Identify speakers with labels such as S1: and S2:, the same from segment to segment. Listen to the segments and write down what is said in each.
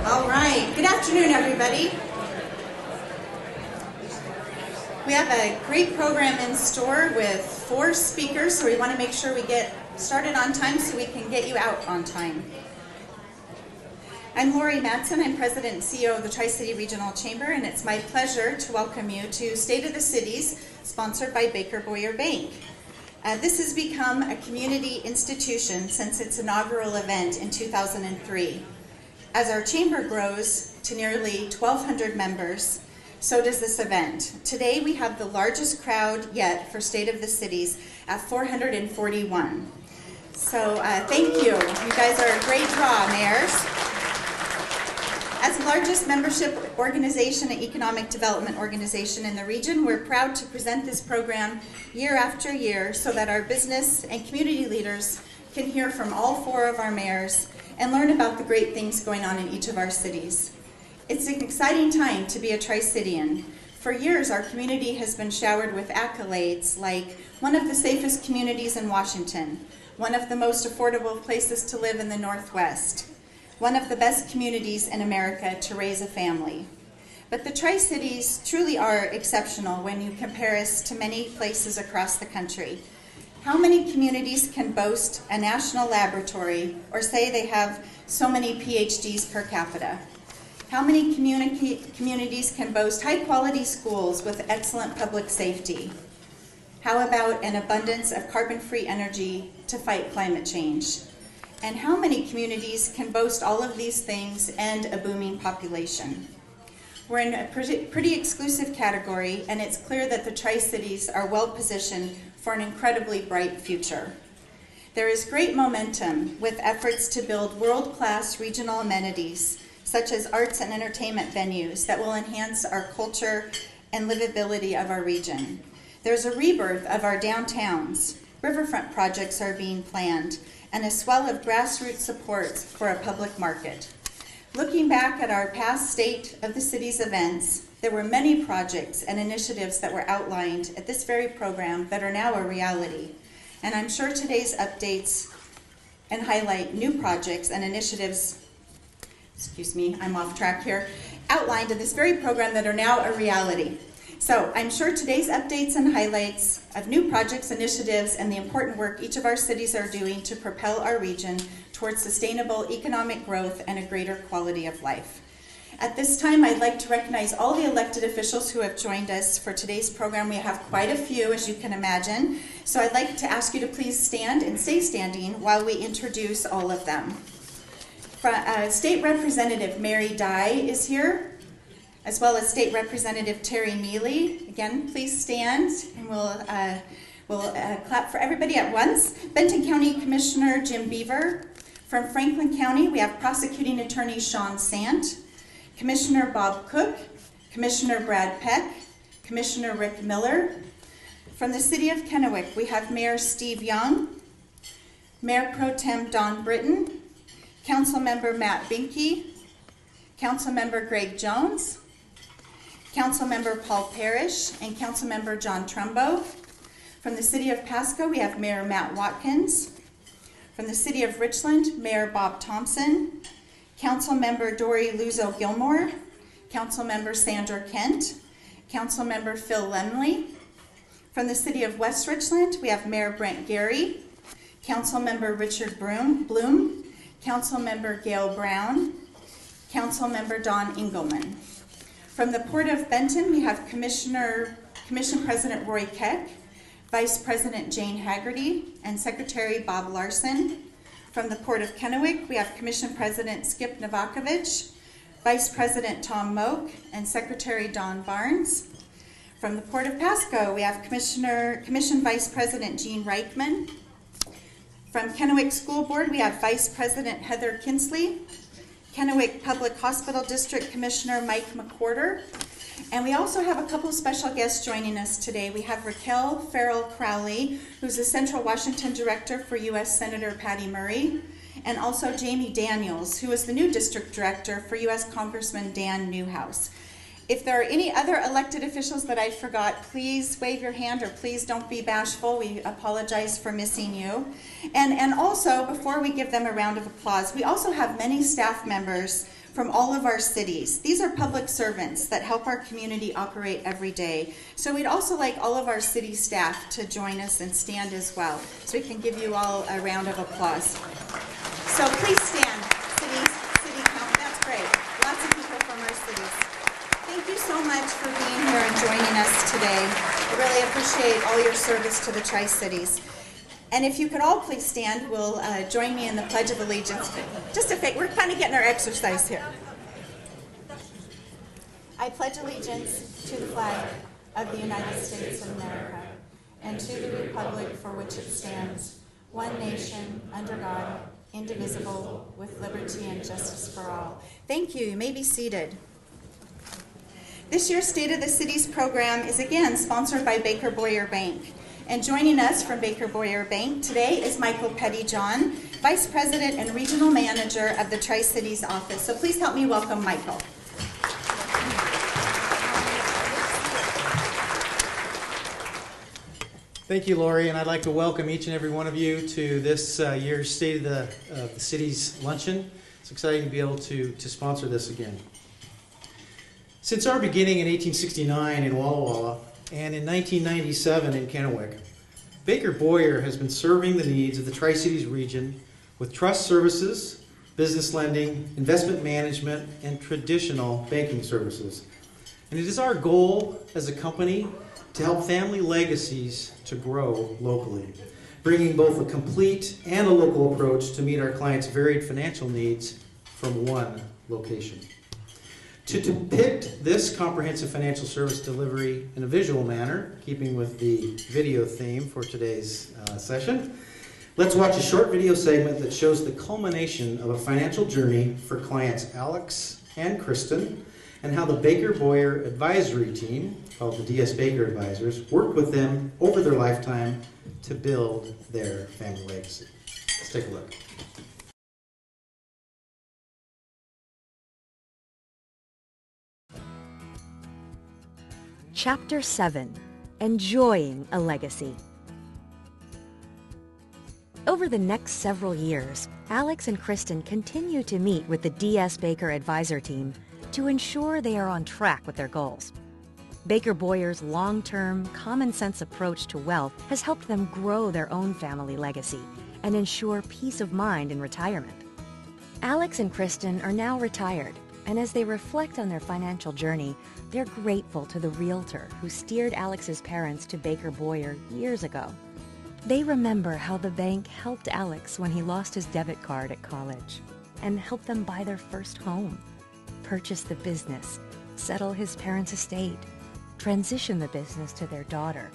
S1: All right, good afternoon, everybody. We have a great program in store with 4 speakers, so we want to make sure we get started on time so we can get you out on time. I'm Lori Madsen. I'm President and CEO of the Tri-City Regional Chamber, and it's my pleasure to welcome you to State of the Cities, sponsored by Baker Boyer Bank. This has become a community institution since its inaugural event in 2003. As our chamber grows to nearly 1,200 members, so does this event. Today we have the largest crowd yet for State of the Cities at 441. So thank you. You guys are a great draw, mayors. As the largest membership organization and economic development organization in the region, we're proud to present this program year after year so that our business and community leaders can hear from all 4 of our mayors and learn about the great things going on in each of our cities. It's an exciting time to be a Tri-Citian. For years, our community has been showered with accolades like one of the safest communities in Washington, one of the most affordable places to live in the Northwest, one of the best communities in America to raise a family. But the Tri-Cities truly are exceptional when you compare us to many places across the country. How many communities can boast a national laboratory or say they have so many PhDs per capita? How many communities can boast high-quality schools with excellent public safety? How about an abundance of carbon-free energy to fight climate change? And how many communities can boast all of these things and a booming population? We're in a pretty exclusive category, and it's clear that the Tri-Cities are well positioned for an incredibly bright future. There is great momentum with efforts to build world-class regional amenities, such as arts and entertainment venues that will enhance our culture and livability of our region. There's a rebirth of our downtowns. Riverfront projects are being planned, and a swell of grassroots support for a public market. Looking back at our past State of the Cities events, there were many projects and initiatives that were outlined at this very program that are now a reality. And I'm sure today's updates and highlight new projects and initiatives, I'm off track here, outlined in this very program that are now a reality. So I'm sure today's updates and highlights of new projects, initiatives, and the important work each of our cities are doing to propel our region towards sustainable economic growth and a greater quality of life. At this time, I'd like to recognize all the elected officials who have joined us for today's program. We have quite a few, as you can imagine. So I'd like to ask you to please stand and stay standing while we introduce all of them. State Representative Mary Dye is here, as well as State Representative Terry Neely. Again, please stand, and we'll clap for everybody at once. Benton County Commissioner Jim Beaver. From Franklin County, we have Prosecuting Attorney Sean Sant, Commissioner Bob Cook, Commissioner Brad Peck, Commissioner Rick Miller. From the City of Kennewick, we have Mayor Steve Young, Mayor Pro Tem Don Britton, Councilmember Matt Binke, Councilmember Greg Jones, Councilmember Paul Parrish, and Councilmember John Trumbo. From the City of Pasco, we have Mayor Matt Watkins. From the City of Richland, Mayor Bob Thompson, Councilmember Dory Luzo Gilmore, Councilmember Sandra Kent, Councilmember Phil Lemley. From the City of West Richland, we have Mayor Brent Gerry, Councilmember Richard Bloom, Councilmember Gail Brown, Councilmember Don Engelman. From the Port of Benton, we have Commission President Roy Keck, Vice President Jane Haggerty, and Secretary Bob Larson. From the Port of Kennewick, we have Commission President Skip Novakovich, Vice President Tom Moak, and Secretary Don Barnes. From the Port of Pasco, we have Commission Vice President Gene Reichman. From Kennewick School Board, we have Vice President Heather Kinsley, Kennewick Public Hospital District Commissioner Mike McWhorter, and we also have a couple special guests joining us today. We have Raquel Farrell Crowley, who's the Central Washington Director for U.S. Senator Patty Murray, and also Jamie Daniels, who is the new District Director for U.S. Congressman Dan Newhouse. If there are any other elected officials that I forgot, please wave your hand or please don't be bashful. We apologize for missing you. And also, before we give them a round of applause, we also have many staff members from all of our cities. These are public servants that help our community operate every day. So we'd also like all of our city staff to join us and stand as well, so we can give you all a round of applause. So please stand, city council. That's great. Lots of people from our cities. Thank you so much for being here and joining us today. I really appreciate all your service to the Tri-Cities. And if you could all please stand, we'll join me in the Pledge of Allegiance. Just a we're kind of getting our exercise here. I pledge allegiance to the flag of the United States of America and to the republic for which it stands, one nation, under God, indivisible, with liberty and justice for all. Thank you. You may be seated. This year's State of the Cities program is again sponsored by Baker Boyer Bank. And joining us from Baker Boyer Bank today is Michael Pettyjohn, Vice President and Regional Manager of the Tri-Cities office. So please help me welcome Michael.
S2: Thank you, Lori, and I'd like to welcome each and every one of you to this year's State of the Cities Luncheon. It's exciting to be able to sponsor this again. Since our beginning in 1869 in Walla Walla, and in 1997 in Kennewick, Baker Boyer has been serving the needs of the Tri-Cities region with trust services, business lending, investment management, and traditional banking services. And it is our goal as a company to help family legacies to grow locally, bringing both a complete and a local approach to meet our clients' varied financial needs from one location. To depict this comprehensive financial service delivery in a visual manner, keeping with the video theme for today's session, let's watch a short video segment that shows the culmination of a financial journey for clients Alex and Kristen, and how the Baker Boyer advisory team, called the DS Baker Advisors, worked with them over their lifetime to build their family legacy. Let's take a look.
S3: Chapter 7, Enjoying a Legacy. Over the next several years, Alex and Kristen continue to meet with the DS Baker Advisor team to ensure they are on track with their goals. Baker Boyer's long-term, common-sense approach to wealth has helped them grow their own family legacy and ensure peace of mind in retirement. Alex and Kristen are now retired, and as they reflect on their financial journey, they're grateful to the realtor who steered Alex's parents to Baker Boyer years ago. They remember how the bank helped Alex when he lost his debit card at college and helped them buy their first home, purchase the business, settle his parents' estate, transition the business to their daughter,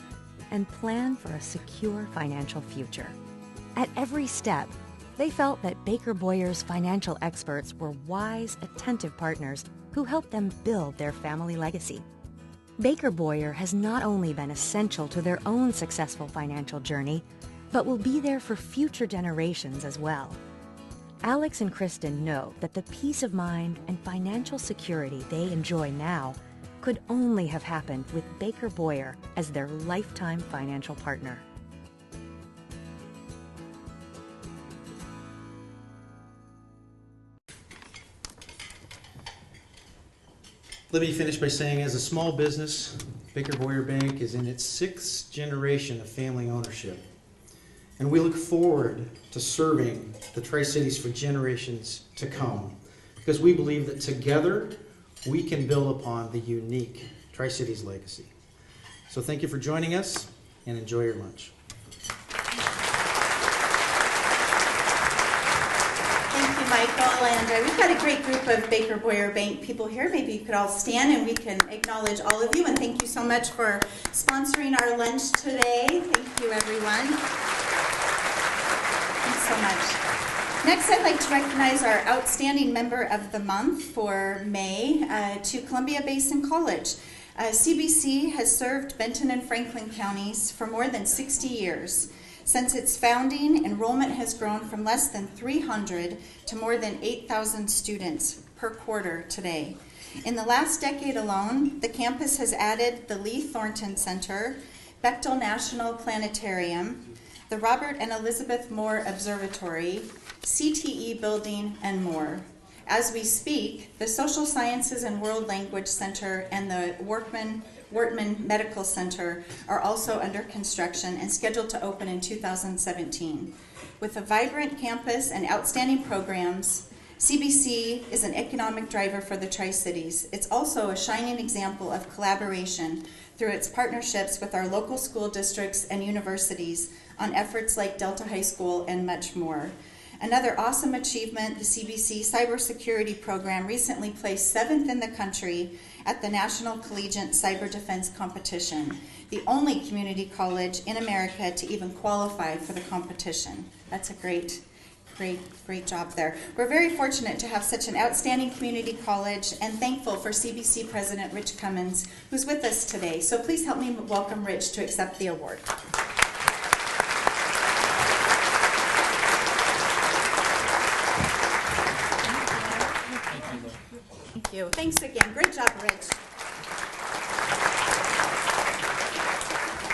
S3: and plan for a secure financial future. At every step, they felt that Baker Boyer's financial experts were wise, attentive partners who helped them build their family legacy. Baker Boyer has not only been essential to their own successful financial journey, but will be there for future generations as well. Alex and Kristen know that the peace of mind and financial security they enjoy now could only have happened with Baker Boyer as their lifetime financial partner.
S2: Let me finish by saying, as a small business, Baker Boyer Bank is in its 6th generation of family ownership. And we look forward to serving the Tri-Cities for generations to come, because we believe that together we can build upon the unique Tri-Cities legacy. So thank you for joining us, and enjoy your lunch.
S1: Michael, and we've got a great group of Baker Boyer Bank people here. Maybe you could all stand and we can acknowledge all of you. And thank you so much for sponsoring our lunch today. Thank you, everyone. Thanks so much. Next, I'd like to recognize our outstanding member of the month for May to Columbia Basin College. CBC has served Benton and Franklin counties for more than 60 years. Since its founding, enrollment has grown from less than 300 to more than 8,000 students per quarter today. In the last decade alone, the campus has added the Lee Thornton Center, Bechtel National Planetarium, the Robert and Elizabeth Moore Observatory, CTE building, and more. As we speak, the Social Sciences and World Language Center and the Wortman Medical Center are also under construction and scheduled to open in 2017. With a vibrant campus and outstanding programs, CBC is an economic driver for the Tri-Cities. It's also a shining example of collaboration through its partnerships with our local school districts and universities on efforts like Delta High School and much more. Another awesome achievement, the CBC Cybersecurity Program recently placed 7th in the country at the National Collegiate Cyber Defense Competition, the only community college in America to even qualify for the competition. That's a great job there. We're very fortunate to have such an outstanding community college and thankful for CBC President Rich Cummins, who's with us today. So please help me welcome Rich to accept the award. Thank you. Thanks again. Great job, Rich.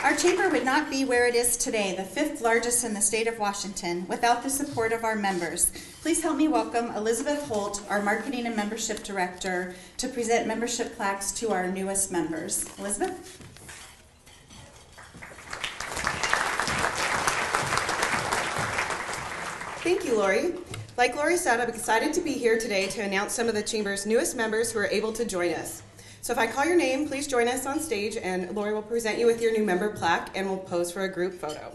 S1: Our chamber would not be where it is today, the 5th largest in the state of Washington, without the support of our members. Please help me welcome Elizabeth Holt, our Marketing and Membership Director, to present membership plaques to our newest members. Elizabeth?
S4: Thank you, Lori. Like Lori said, I'm excited to be here today to announce some of the Chamber's newest members who are able to join us. So if I call your name, please join us on stage and Lori will present you with your new member plaque and we'll pose for a group photo.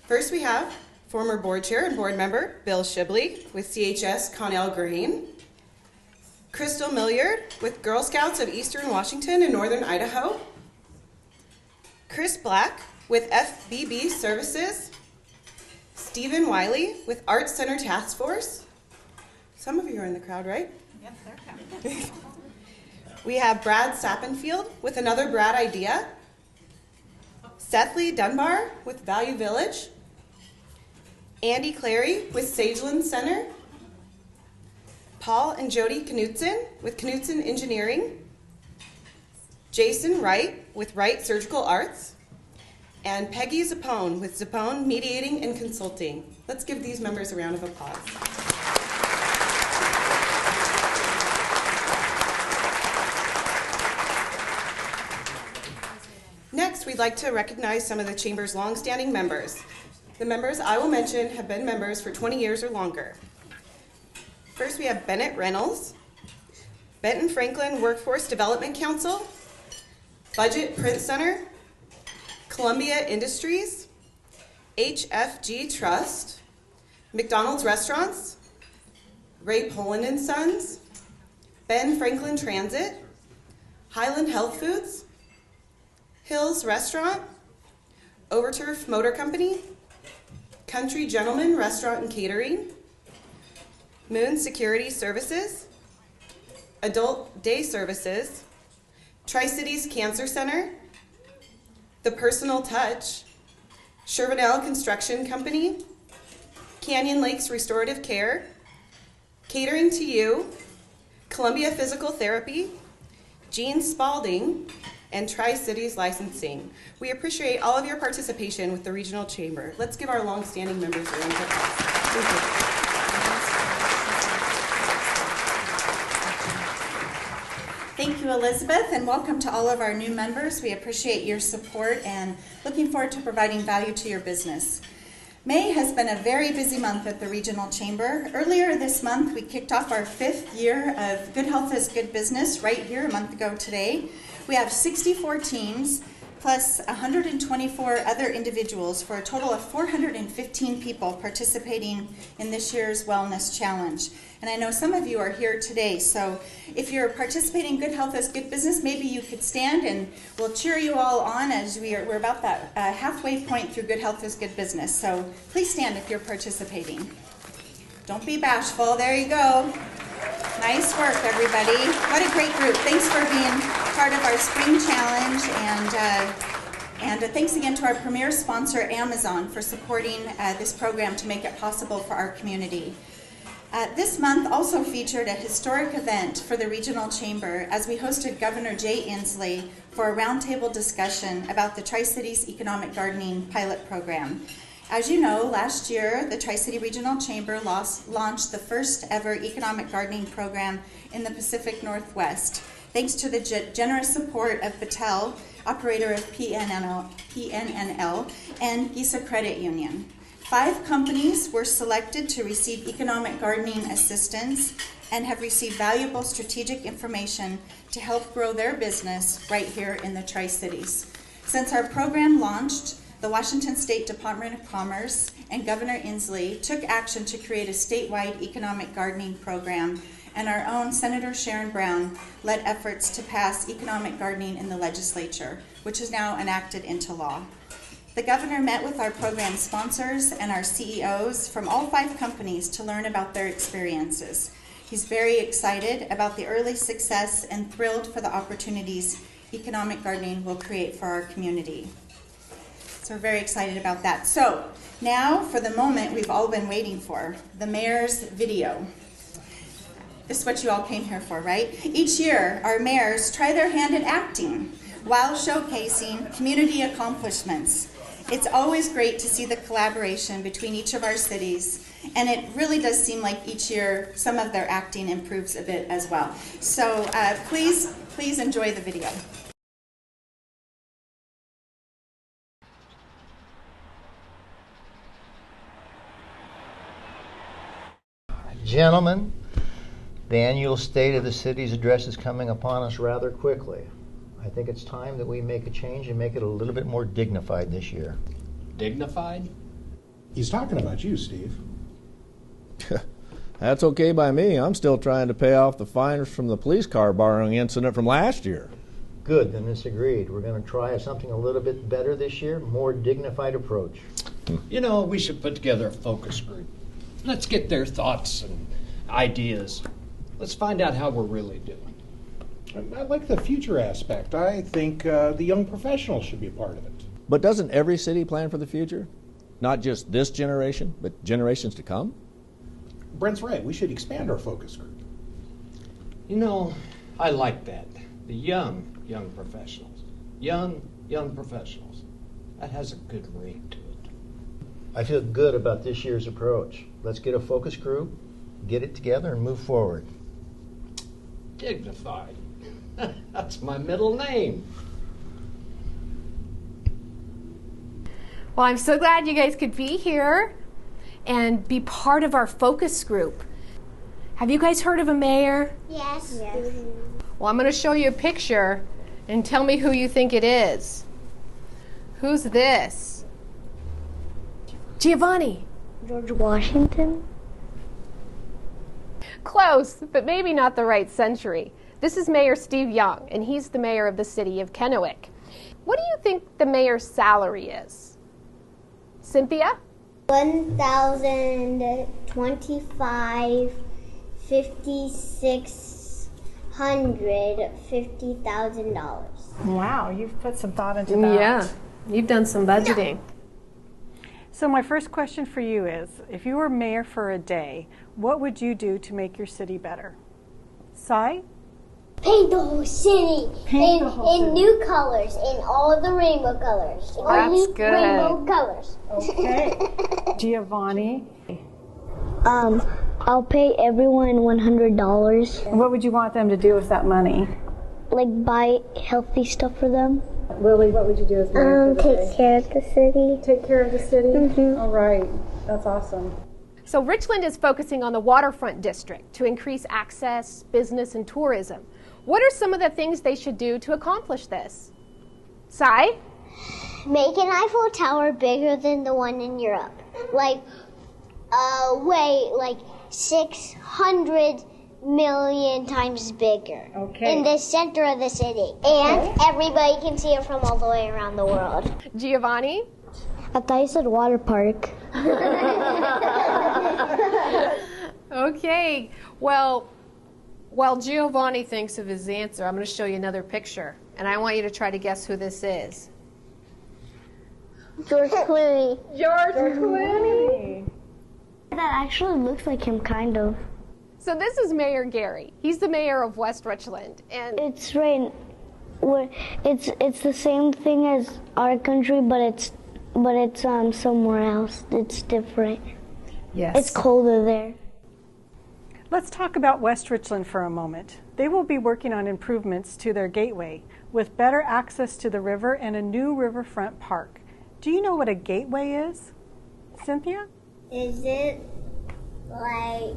S4: First we have former board chair and board member Bill Shibley with CHS Connell Green, Crystal Milliard with Girl Scouts of Eastern Washington and Northern Idaho, Chris Black with FBB Services, Stephen Wiley with Arts Center Task Force. Some of you are in the crowd, right?
S1: Yep, they're coming.
S4: We have Brad Sappenfield with Another Brad Idea, Seth Lee Dunbar with Value Village, Andy Clary with Sageland Center, Paul and Jody Knutson with Knutson Engineering, Jason Wright with Wright Surgical Arts, and Peggy Zappone with Zappone Mediating and Consulting. Let's give these members a round of applause. Next, we'd like to recognize some of the Chamber's longstanding members. The members I will mention have been members for 20 years or longer. First, we have Bennett Reynolds, Benton Franklin Workforce Development Council, Budget Print Center, Columbia Industries, HFG Trust, McDonald's Restaurants, Ray Poland and Sons, Ben Franklin Transit, Highland Health Foods, Hills Restaurant, Overturf Motor Company, Country Gentleman Restaurant and Catering, Moon Security Services, Adult Day Services, Tri-Cities Cancer Center, The Personal Touch, Shervinell Construction Company, Canyon Lakes Restorative Care, Catering to You, Columbia Physical Therapy, Gene Spalding, and Tri-Cities Licensing. We appreciate all of your participation with the Regional Chamber. Let's give our long-standing members a round of applause. Thank you.
S1: Thank you, Elizabeth, and welcome to all of our new members. We appreciate your support and looking forward to providing value to your business. May has been a very busy month at the Regional Chamber. Earlier this month, we kicked off our 5th year of Good Health is Good Business right here a month ago today. We have 64 teams plus 124 other individuals for a total of 415 people participating in this year's Wellness Challenge. And I know some of you are here today, so if you're participating in Good Health is Good Business, maybe you could stand and we'll cheer you all on as we're about that halfway point through Good Health is Good Business. So please stand if you're participating. Don't be bashful. There you go. Nice work, everybody. What a great group. Thanks for being part of our spring challenge, and thanks again to our premier sponsor, Amazon, for supporting this program to make it possible for our community. This month also featured a historic event for the Regional Chamber as we hosted Governor Jay Inslee for a roundtable discussion about the Tri-Cities Economic Gardening Pilot Program. As you know, last year, the Tri-City Regional Chamber launched the first ever economic gardening program in the Pacific Northwest, thanks to the generous support of Patel, operator of PNNL, and GISA Credit Union. 5 companies were selected to receive economic gardening assistance and have received valuable strategic information to help grow their business right here in the Tri-Cities. Since our program launched, the Washington State Department of Commerce and Governor Inslee took action to create a statewide economic gardening program, and our own Senator Sharon Brown led efforts to pass economic gardening in the legislature, which is now enacted into law. The governor met with our program sponsors and our CEOs from all 5 companies to learn about their experiences. He's very excited about the early success and thrilled for the opportunities economic gardening will create for our community. So we're very excited about that. So now for the moment we've all been waiting for, the mayor's video. This is what you all came here for, right? Each year, our mayors try their hand at acting while showcasing community accomplishments. It's always great to see the collaboration between each of our cities, and it really does seem like each year some of their acting improves a bit as well. So please enjoy the video.
S5: Gentlemen, the annual State of the City's address is coming upon us rather quickly. I think it's time that we make a change and make it a little bit more dignified this year.
S6: Dignified?
S7: He's talking about you, Steve.
S8: That's okay by me. I'm still trying to pay off the fines from the police car borrowing incident from last year.
S5: Good, then it's agreed. We're going to try something a little bit better this year, more dignified approach.
S6: You know, we should put together a focus group. Let's get their thoughts and ideas. Let's find out how we're really doing.
S7: I like the future aspect. I think the young professionals should be a part of it.
S8: But doesn't every city plan for the future? Not just this generation, but generations to come?
S7: Brent's right. We should expand our focus group.
S6: You know, I like that. The young professionals. Young professionals. That has a good ring to it.
S5: I feel good about this year's approach. Let's get a focus group, get it together, and move forward.
S6: Dignified. That's my middle name.
S9: Well, I'm so glad you guys could be here and be part of our focus group. Have you guys heard of a mayor?
S10: Yes.
S9: Well, I'm going to show you a picture and tell me who you think it is. Who's this? Giovanni.
S10: George Washington.
S9: Close, but maybe not the right century. This is Mayor Steve Young, and he's the mayor of the city of Kennewick. What do you think the mayor's salary is? Cynthia?
S10: $1,025, $5,650,000.
S11: Wow, you've put some thought into that.
S9: Yeah, you've done some budgeting.
S11: So my first question for you is, if you were mayor for a day, what would you do to make your city better? Sai?
S10: Paint the whole city
S11: Paint the whole city.
S10: in new colors, in all of the rainbow colors.
S9: That's
S10: Only
S9: good.
S10: rainbow colors.
S11: Okay. Giovanni?
S10: I'll pay everyone $100.
S11: What would you want them to do with that money?
S10: Like buy healthy stuff for them.
S11: Lily, what would you do as mayor for the day?
S10: Take care of the city.
S11: Take care of the city?
S10: Mhm.
S11: All right. That's awesome.
S9: So Richland is focusing on the waterfront district to increase access, business, and tourism. What are some of the things they should do to accomplish this? Sai?
S10: Make an Eiffel Tower bigger than the one in Europe. Like 600 million times bigger.
S11: Okay.
S10: In the center of the city. And everybody can see it from all the way around the world.
S9: Giovanni?
S10: I thought you said water park.
S9: Okay. Well, while Giovanni thinks of his answer, I'm going to show you another picture. And I want you to try to guess who this is.
S10: George Clooney.
S9: George Clooney.
S10: That actually looks like him, kind of.
S9: So this is Mayor Gerry. He's the mayor of West Richland, and
S10: It's right. It's the same thing as our country, but it's somewhere else. It's different.
S11: Yes.
S10: It's colder there.
S11: Let's talk about West Richland for a moment. They will be working on improvements to their gateway with better access to the river and a new riverfront park. Do you know what a gateway is, Cynthia?
S10: Is it like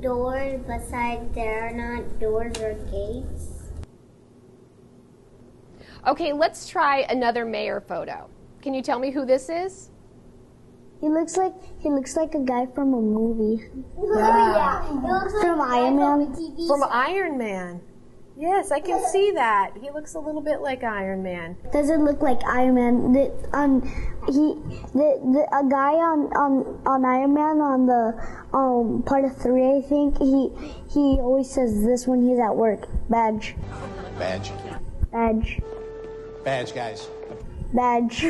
S10: doors besides there are not doors or gates?
S9: okay, let's try another mayor photo. Can you tell me who this is?
S10: He looks like a guy from a movie. Yeah. He looks like from Iron Man.
S9: From Iron Man. Yes, I can see that. He looks a little bit like Iron Man.
S10: Doesn't look like Iron Man. A guy on Iron Man on the part of 3, I think. He always says this when he's at work. Badge.
S12: Badge.
S10: Badge.
S12: Badge, guys.
S10: Badge.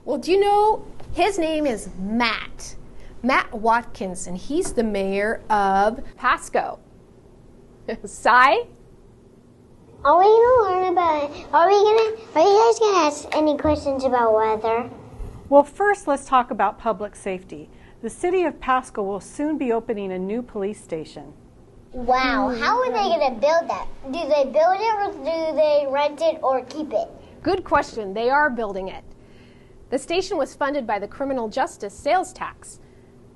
S9: Well, do you know his name is Matt Watkins, and he's the mayor of Pasco. Cy?
S10: Are we gonna learn about? Are you guys gonna ask any questions about weather?
S11: Well, first let's talk about public safety. The city of Pasco will soon be opening a new police station.
S10: Wow, how are they gonna build that? Do they build it or do they rent it or keep it?
S9: Good question. They are building it. The station was funded by the criminal justice sales tax.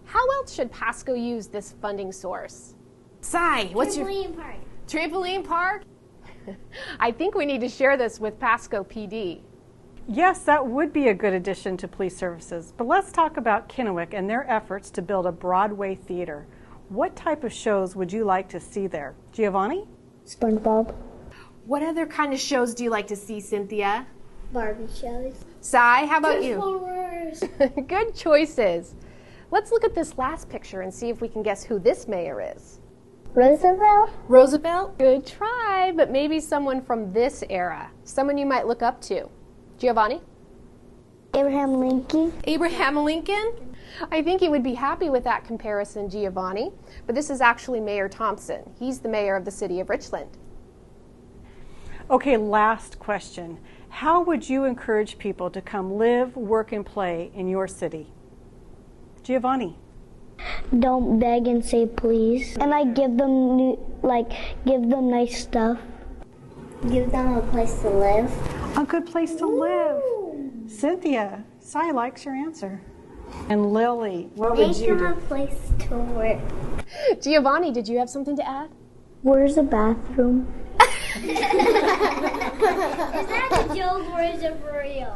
S9: How else should Pasco use this funding source? Cy, what's
S10: Trampoline park.
S9: Trampoline park? I think we need to share this with Pasco PD.
S11: Yes, that would be a good addition to police services. But let's talk about Kennewick and their efforts to build a Broadway theater. What type of shows would you like to see there? Giovanni?
S10: SpongeBob.
S9: What other kind of shows do you like to see, Cynthia?
S10: Barbie shows.
S9: Cy, how about you?
S10: Transformers.
S9: Good choices. Let's look at this last picture and see if we can guess who this mayor is.
S10: Roosevelt.
S9: Roosevelt? Good try, but maybe someone from this era. Someone you might look up to. Giovanni?
S10: Abraham Lincoln.
S9: Abraham Lincoln? I think you would be happy with that comparison, Giovanni. But this is actually Mayor Thompson. He's the mayor of the city of Richland.
S11: Okay, last question. How would you encourage people to come live, work, and play in your city? Giovanni?
S10: Don't beg and say please. And I give them give them nice stuff. Give them a place to live.
S11: A good place to live. Cynthia, Cy likes your answer. And Lily, what would you do?
S10: Make them a place to work.
S9: Giovanni, did you have something to add?
S10: Where's the bathroom? Is that a joke or is it for real?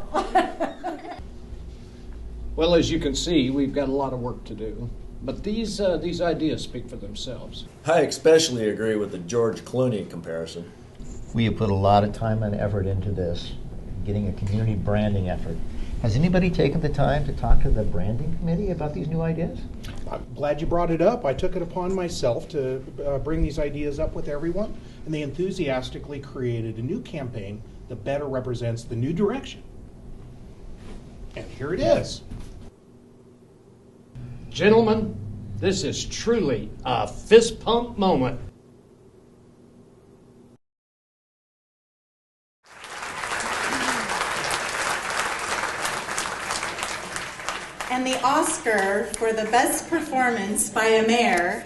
S6: Well, as you can see, we've got a lot of work to do. But these ideas speak for themselves.
S13: I especially agree with the George Clooney comparison.
S5: We have put a lot of time and effort into this, getting a community branding effort. Has anybody taken the time to talk to the branding committee about these new ideas?
S7: I'm glad you brought it up. I took it upon myself to bring these ideas up with everyone, and they enthusiastically created a new campaign that better represents the new direction. And here it is.
S6: Gentlemen, this is truly a fist pump moment.
S1: And the Oscar for the best performance by a mayor,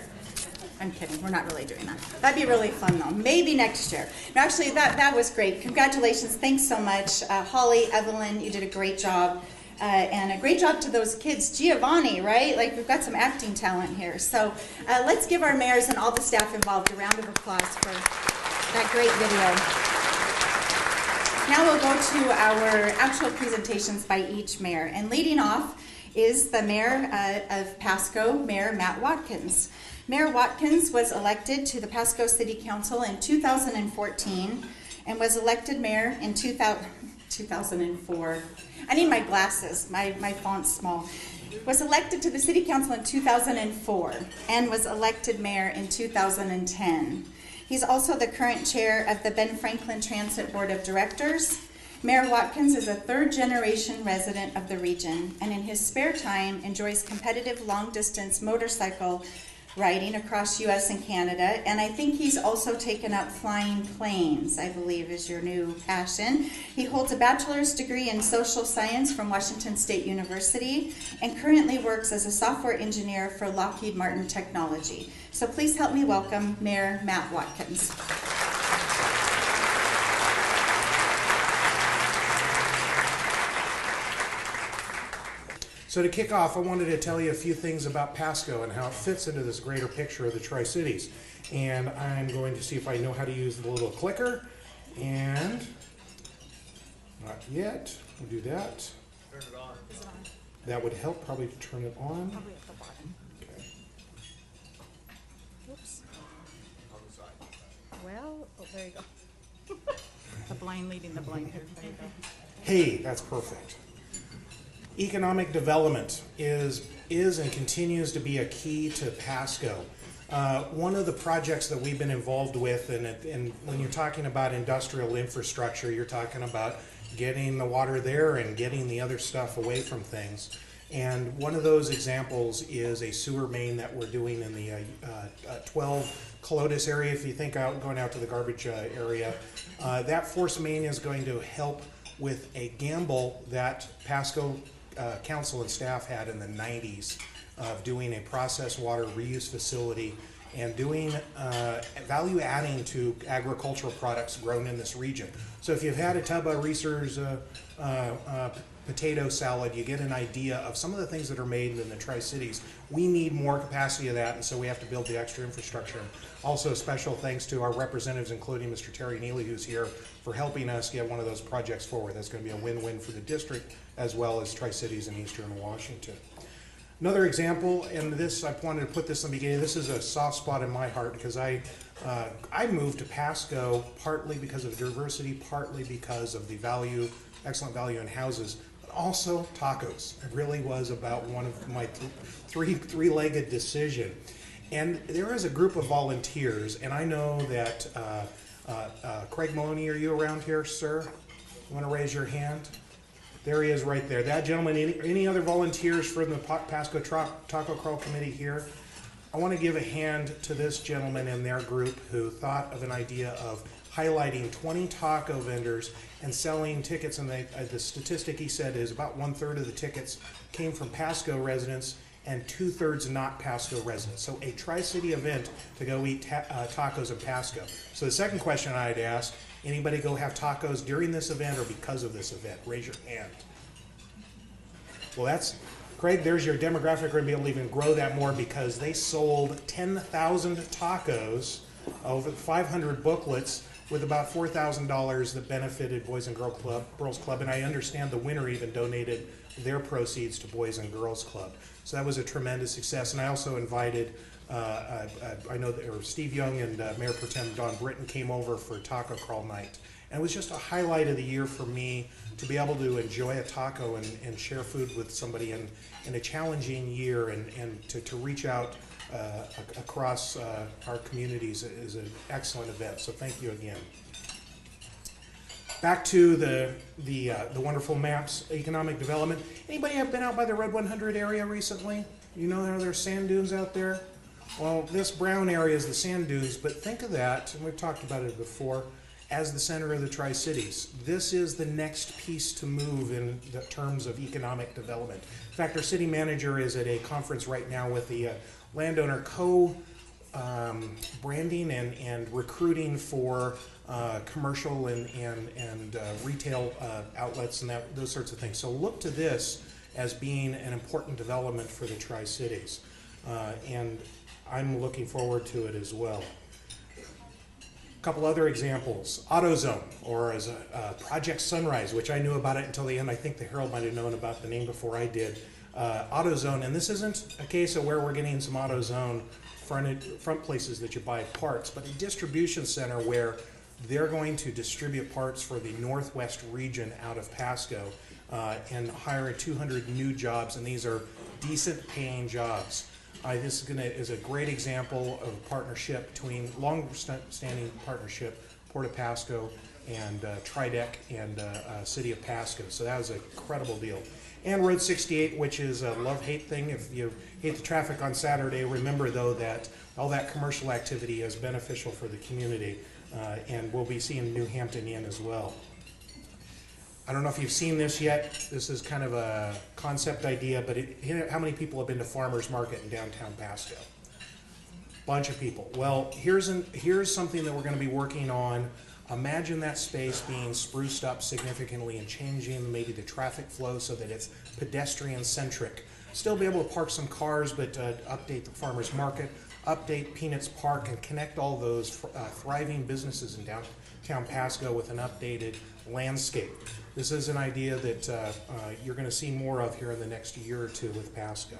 S1: I'm kidding, we're not really doing that. That'd be really fun though, maybe next year. No, actually that was great. Congratulations, thanks so much. Holly, Evelyn, you did a great job. And a great job to those kids. Giovanni, right? Like we've got some acting talent here. So let's give our mayors and all the staff involved a round of applause for that great video. Now we'll go to our actual presentations by each mayor. And leading off is the mayor of Pasco, Mayor Matt Watkins. Mayor Watkins was elected to the Pasco City Council in 2014 and was elected mayor in 2004. I need my glasses, my font's small. Was elected to the City Council in 2004 and was elected mayor in 2010. He's also the current chair of the Ben Franklin Transit Board of Directors Mayor Watkins is a third-generation resident of the region, and in his spare time enjoys competitive long-distance motorcycle riding across U.S. and Canada, and I think he's also taken up flying planes, I believe is your new passion. He holds a bachelor's degree in social science from Washington State University and currently works as a software engineer for Lockheed Martin Technology. So please help me welcome Mayor Matt Watkins.
S7: So to kick off, I wanted to tell you a few things about Pasco and how it fits into this greater picture of the Tri-Cities. And I'm going to see if I know how to use the little clicker. And not yet. We'll do that.
S13: Turn it on.
S1: Is it on?
S7: That would help probably to turn it on.
S1: Probably at the bottom.
S7: Okay.
S1: Oops.
S13: On the side.
S1: Well, oh, there you go. The blind leading the blind here. There you go.
S7: Hey, that's perfect. Economic development is and continues to be a key to Pasco. One of the projects that we've been involved with, and when you're talking about industrial infrastructure, you're talking about getting the water there and getting the other stuff away from things. And one of those examples is a sewer main that we're doing in the 12 Colotis area. If you think going out to the garbage area, that force main is going to help with a gamble that Pasco council and staff had in the 90s of doing a processed water reuse facility and doing value adding to agricultural products grown in this region. So if you've had a tub of Reese's potato salad, you get an idea of some of the things that are made in the Tri-Cities. We need more capacity of that, and so we have to build the extra infrastructure. Also, special thanks to our representatives, including Mr. Terry Neely, who's here, for helping us get one of those projects forward. That's going to be a win-win for the district as well as Tri-Cities in Eastern Washington. Another example, and this, I wanted to put this in the beginning, this is a soft spot in my heart because I moved to Pasco partly because of diversity, partly because of the value, excellent value in houses, but also tacos. It really was about one of my three-legged decision. And there is a group of volunteers, and I know that Craig Maloney, are you around here, sir? You want to raise your hand? There he is right there. That gentleman, any other volunteers from the Pasco Taco Crawl Committee here? I want to give a hand to this gentleman and their group who thought of an idea of highlighting 20 taco vendors and selling tickets, and the statistic he said is about 1/3 of the tickets came from Pasco residents and 2/3 not Pasco residents. So a Tri-City event to go eat tacos in Pasco. So the second question I'd ask, anybody go have tacos during this event or because of this event? Raise your hand. Well, that's, Craig, there's your demographic. We're going to be able to even grow that more because they sold 10,000 tacos, over 500 booklets, with about $4,000 that benefited Boys and Girls Club. And I understand the winner even donated their proceeds to Boys and Girls Club. So that was a tremendous success. And I also invited, I know that Steve Young and Mayor Pro Tem Don Britton came over for Taco Crawl Night. And it was just a highlight of the year for me to be able to enjoy a taco and share food with somebody in a challenging year and to reach out across our communities is an excellent event. So thank you again. Back to the wonderful maps, economic development. Anybody have been out by the Red 100 area recently? You know how there's sand dunes out there? Well, this brown area is the sand dunes, but think of that, and we've talked about it before, as the center of the Tri-Cities. This is the next piece to move in the terms of economic development. In fact, our city manager is at a conference right now with the landowner branding and recruiting for commercial and retail outlets and those sorts of things. So look to this as being an important development for the Tri-Cities. And I'm looking forward to it as well. A couple other examples. AutoZone, or as a Project Sunrise, which I knew about it until the end. I think the Herald might have known about the name before I did. AutoZone, and this isn't a case of where we're getting some AutoZone front places that you buy parts, but a distribution center where they're going to distribute parts for the Northwest region out of Pasco and hire 200 new jobs, and these are decent paying jobs. This is a great example of a partnership long-standing partnership Port of Pasco, and Tridec, and City of Pasco. So that was an incredible deal. And Road 68, which is a love-hate thing. If you hate the traffic on Saturday, remember though that all that commercial activity is beneficial for the community, and we'll be seeing New Hampton in as well. I don't know if you've seen this yet. This is kind of a concept idea, but how many people have been to Farmers Market in downtown Pasco? Bunch of people. Well, here's something that we're going to be working on. Imagine that space being spruced up significantly and changing maybe the traffic flow so that it's pedestrian centric. Still be able to park some cars, but update the Farmers Market, update Peanuts Park, and connect all those thriving businesses in downtown Pasco with an updated landscape. This is an idea that you're going to see more of here in the next year or two with Pasco.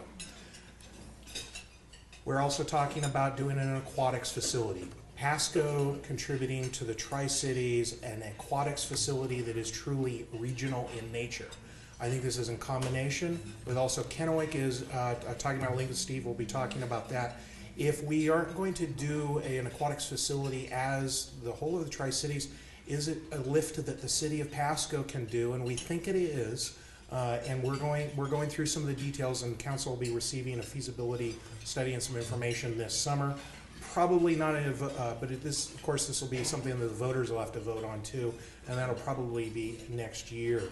S7: We're also talking about doing an aquatics facility. Pasco contributing to the Tri-Cities, an aquatics facility that is truly regional in nature. I think this is in combination with also Kennewick is talking about Lincoln. Steve will be talking about that. If we aren't going to do an aquatics facility as the whole of the Tri-Cities, is it a lift that the city of Pasco can do? And we think it is. And we're going through some of the details, and council will be receiving a feasibility study and some information this summer. Probably not, but of course, this will be something that the voters will have to vote on too, and that'll probably be next year.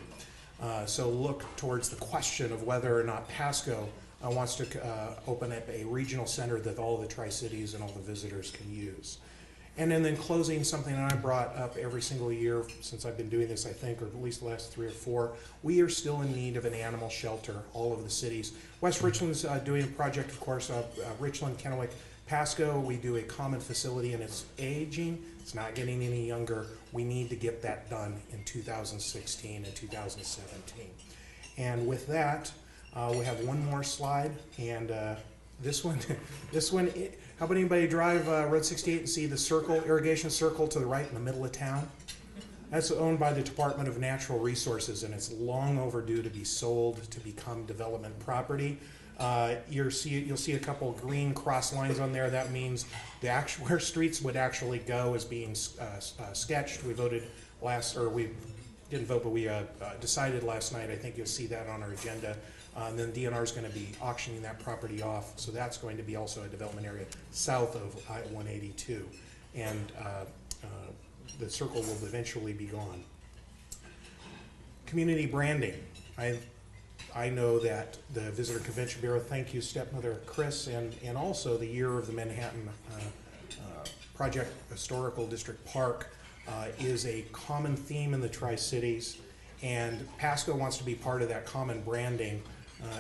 S7: So look towards the question of whether or not Pasco wants to open up a regional center that all the Tri-Cities and all the visitors can use. And then closing, something that I brought up every single year since I've been doing this, I think, or at least the last 3 or 4, we are still in need of an animal shelter, all of the cities. West Richland's doing a project, of course, Richland, Kennewick, Pasco, we do a common facility, and it's aging. It's not getting any younger. We need to get that done in 2016 and 2017. And with that, we have one more slide, and this one, how about anybody drive Road 68 and see the circle, irrigation circle to the right in the middle of town? That's owned by the Department of Natural Resources, and it's long overdue to be sold to become development property. You'll see a couple of green cross lines on there. That means where streets would actually go is being sketched. We voted we didn't vote, but we decided last night. I think you'll see that on our agenda. And then DNR is going to be auctioning that property off. So that's going to be also a development area south of I-182. And the circle will eventually be gone. Community branding. I know that the Visitor Convention Bureau, thank you, Stepmother Chris, and also the Year of the Manhattan Project Historical District Park is a common theme in the Tri-Cities, and Pasco wants to be part of that common branding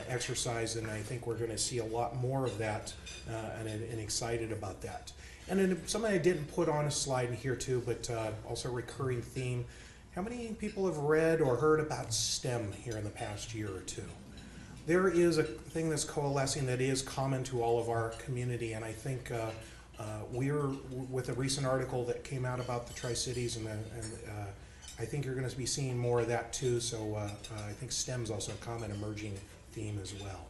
S7: exercise, and I think we're going to see a lot more of that, and excited about that. And then something I didn't put on a slide in here too, but also a recurring theme. How many people have read or heard about STEM here in the past year or two? There is a thing that's coalescing that is common to all of our community, and I think we're with a recent article that came out about the Tri-Cities, and I think you're going to be seeing more of that too. So I think STEM is also a common emerging theme as well.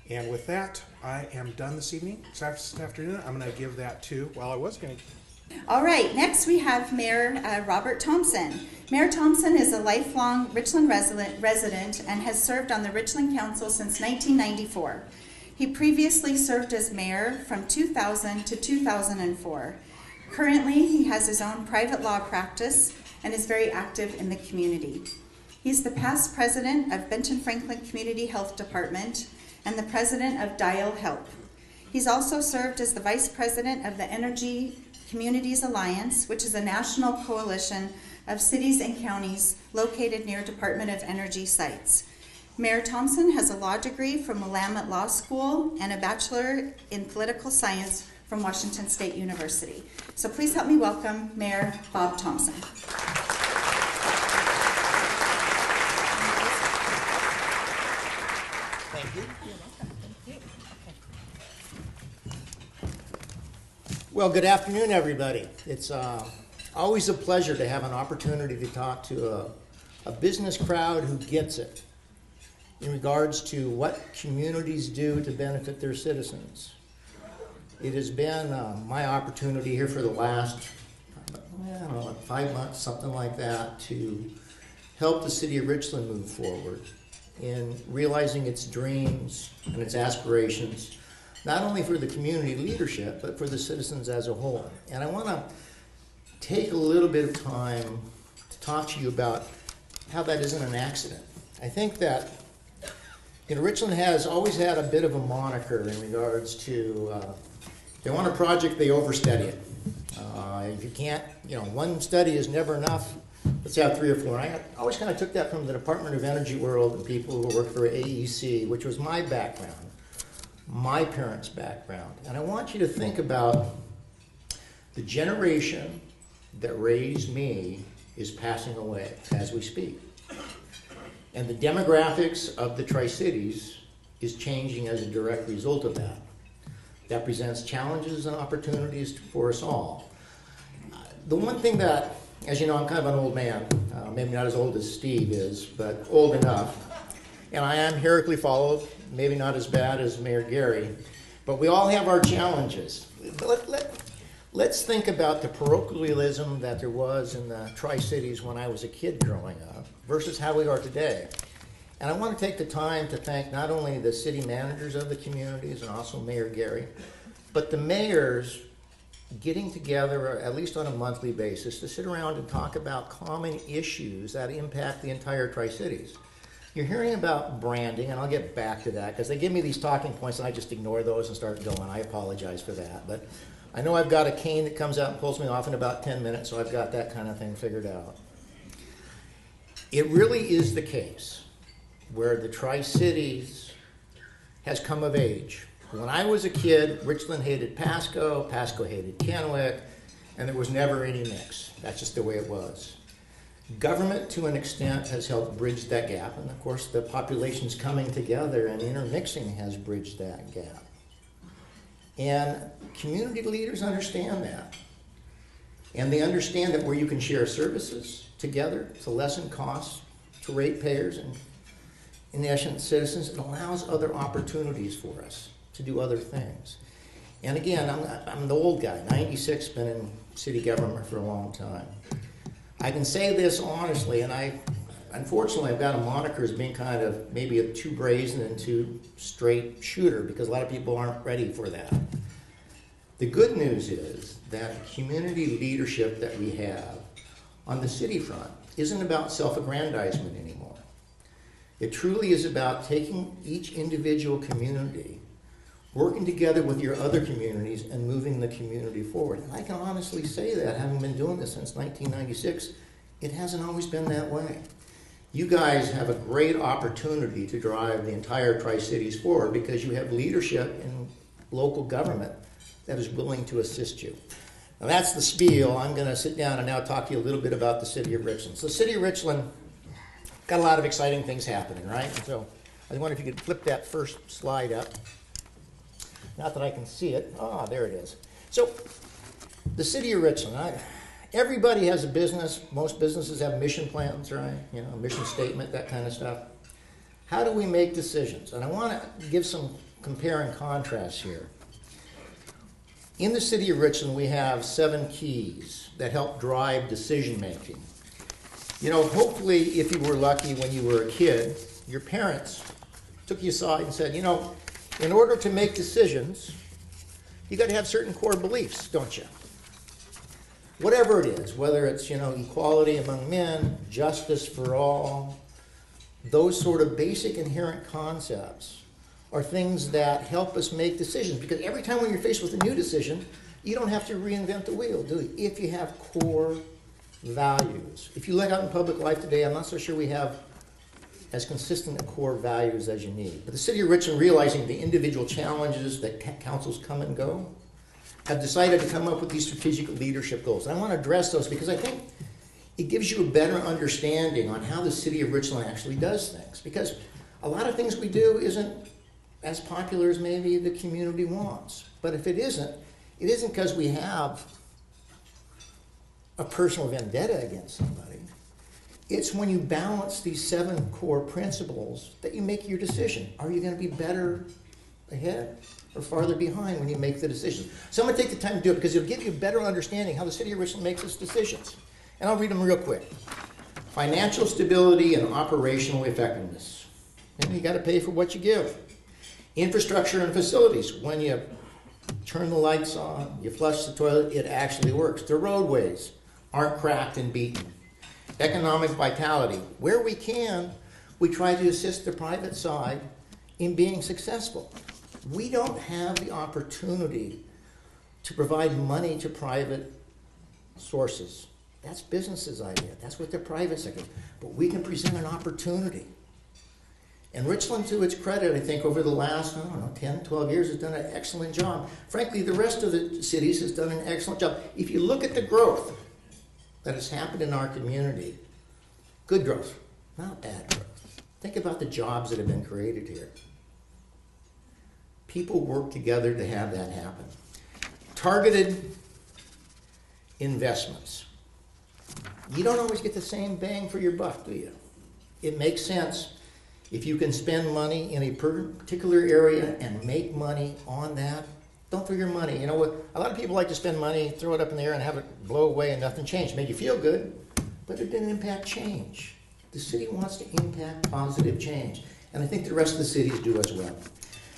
S7: And with that, I am done this evening. This afternoon, I'm going to give that to. Well, I was going to.
S1: All right, next we have Mayor Robert Thompson. Mayor Thompson is a lifelong Richland resident and has served on the Richland Council since 1994. He previously served as mayor from 2000 to 2004. Currently, he has his own private law practice and is very active in the community. He's the past president of Benton Franklin Community Health Department and the president of Dial Help. He's also served as the vice president of the Energy Communities Alliance, which is a national coalition of cities and counties located near Department of Energy sites. Mayor Thompson has a law degree from Willamette Law School and a bachelor in political science from Washington State University. So please help me welcome Mayor Bob Thompson.
S5: Thank you. Well, good afternoon, everybody. It's always a pleasure to have an opportunity to talk to a business crowd who gets it in regards to what communities do to benefit their citizens. It has been my opportunity here for the last I don't know, like 5 months, something like that, to help the city of Richland move forward in realizing its dreams and its aspirations, not only for the community leadership, but for the citizens as a whole. And I want to take a little bit of time to talk to you about how that isn't an accident. I think that Richland has always had a bit of a moniker in regards to, they want a project, they overstudy it. If you can't, one study is never enough. Let's have 3 or 4. And I always kind of took that from the Department of Energy world and people who work for AEC, which was my background, my parents' background. And I want you to think about the generation that raised me is passing away as we speak. And the demographics of the Tri-Cities is changing as a direct result of that. That presents challenges and opportunities for us all. The one thing that, as you know, I'm kind of an old man, maybe not as old as Steve is, but old enough. And I am heroically followed, maybe not as bad as Mayor Gerry, but we all have our challenges. Let's think about the parochialism that there was in the Tri-Cities when I was a kid growing up versus how we are today. And I want to take the time to thank not only the city managers of the communities and also Mayor Gerry, but the mayors getting together, at least on a monthly basis, to sit around and talk about common issues that impact the entire Tri-Cities. You're hearing about branding, and I'll get back to that, because they give me these talking points and I just ignore those and start going. I apologize for that. But I know I've got a cane that comes out and pulls me off in about 10 minutes, so I've got that kind of thing figured out. It really is the case where the Tri-Cities has come of age. When I was a kid, Richland hated Pasco, Pasco hated Kennewick, and there was never any mix. That's just the way it was. Government, to an extent, has helped bridge that gap, and of course the populations coming together and intermixing has bridged that gap. And community leaders understand that. And they understand that where you can share services together to lessen costs to ratepayers and, in essence, citizens, it allows other opportunities for us to do other things. And again, I'm the old guy, 96, been in city government for a long time. I can say this honestly, and unfortunately I've got a moniker as being kind of maybe a too brazen and too straight shooter, because a lot of people aren't ready for that. The good news is that community leadership that we have on the city front isn't about self-aggrandizement anymore. It truly is about taking each individual community, working together with your other communities, and moving the community forward. And I can honestly say that, having been doing this since 1996, it hasn't always been that way. You guys have a great opportunity to drive the entire Tri-Cities forward because you have leadership in local government that is willing to assist you. Now that's the spiel. I'm going to sit down and now talk to you a little bit about the city of Richland. So the city of Richland got a lot of exciting things happening, right? So I wonder if you could flip that first slide up. Not that I can see it. Ah, there it is. So the city of Richland, everybody has a business. Most businesses have mission plans, right? You know, mission statement, that kind of stuff. How do we make decisions? And I want to give some compare and contrast here. In the city of Richland, we have 7 keys that help drive decision making. You know, hopefully, if you were lucky when you were a kid, your parents took you aside and said, you know, in order to make decisions, you got to have certain core beliefs, don't you? Whatever it is, whether it's, you know, equality among men, justice for all, those sort of basic inherent concepts are things that help us make decisions. Because every time when you're faced with a new decision, you don't have to reinvent the wheel, do you? If you have core values. If you look out in public life today, I'm not so sure we have as consistent core values as you need. But the city of Richland, realizing the individual challenges that councils come and go, have decided to come up with these strategic leadership goals. And I want to address those because I think it gives you a better understanding on how the city of Richland actually does things. Because a lot of things we do isn't as popular as maybe the community wants. But if it isn't because we have a personal vendetta against somebody. It's when you balance these 7 core principles that you make your decision. Are you going to be better ahead or farther behind when you make the decisions. So I'm going to take the time to do it because it'll give you a better understanding how the city of Richland makes its decisions. And I'll read them real quick. Financial stability and operational effectiveness. And you got to pay for what you give. Infrastructure and facilities. When you turn the lights on, you flush the toilet, it actually works. The roadways aren't cracked and beaten. Economic vitality. Where we can, we try to assist the private side in being successful. We don't have the opportunity to provide money to private sources. That's business's idea. That's what the private sector is. But we can present an opportunity. And Richland, to its credit, I think over the last, 10, 12 years has done an excellent job. Frankly, the rest of the cities has done an excellent job. If you look at the growth that has happened in our community, good growth, not bad growth. Think about the jobs that have been created here. People work together to have that happen. Targeted investments. You don't always get the same bang for your buck, do you? It makes sense if you can spend money in a particular area and make money on that. Don't throw your money. You know what? A lot of people like to spend money, throw it up in the air, and have it blow away and nothing changed. Make you feel good, but it didn't impact change. The city wants to impact positive change, and I think the rest of the cities do as well.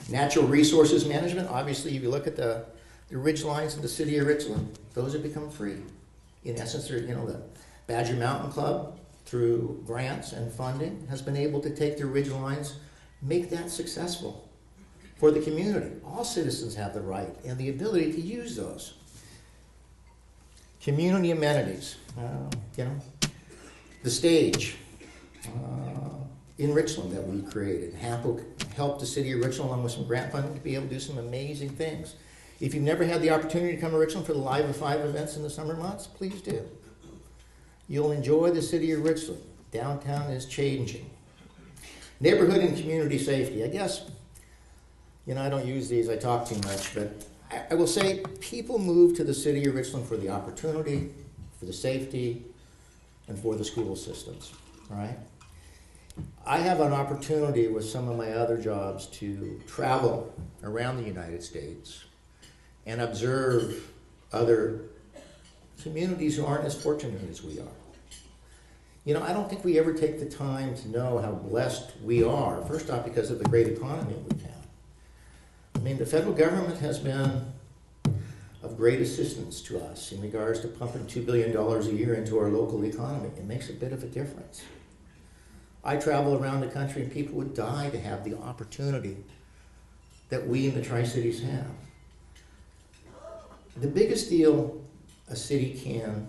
S5: Natural resources management. Obviously, if you look at the ridge lines in the city of Richland, those have become free. In essence, they're, the Badger Mountain Club, through grants and funding, has been able to take their ridge lines, make that successful for the community. All citizens have the right and the ability to use those. Community amenities, the stage in Richland that we created helped the city of Richland along with some grant funding to be able to do some amazing things. If you've never had the opportunity to come to Richland for the Live of 5 events in the summer months, please do. You'll enjoy the city of Richland. Downtown is changing. Neighborhood and community safety. I guess, I don't use these, I talk too much, but I will say people move to the city of Richland for the opportunity, for the safety, and for the school systems, all right? I have an opportunity with some of my other jobs to travel around the United States and observe other communities who aren't as fortunate as we are. I don't think we ever take the time to know how blessed we are. First off, because of the great economy we've had. The federal government has been of great assistance to us in regards to pumping $2 billion a year into our local economy. It makes a bit of a difference. I travel around the country and people would die to have the opportunity that we in the Tri-Cities have. The biggest deal a city can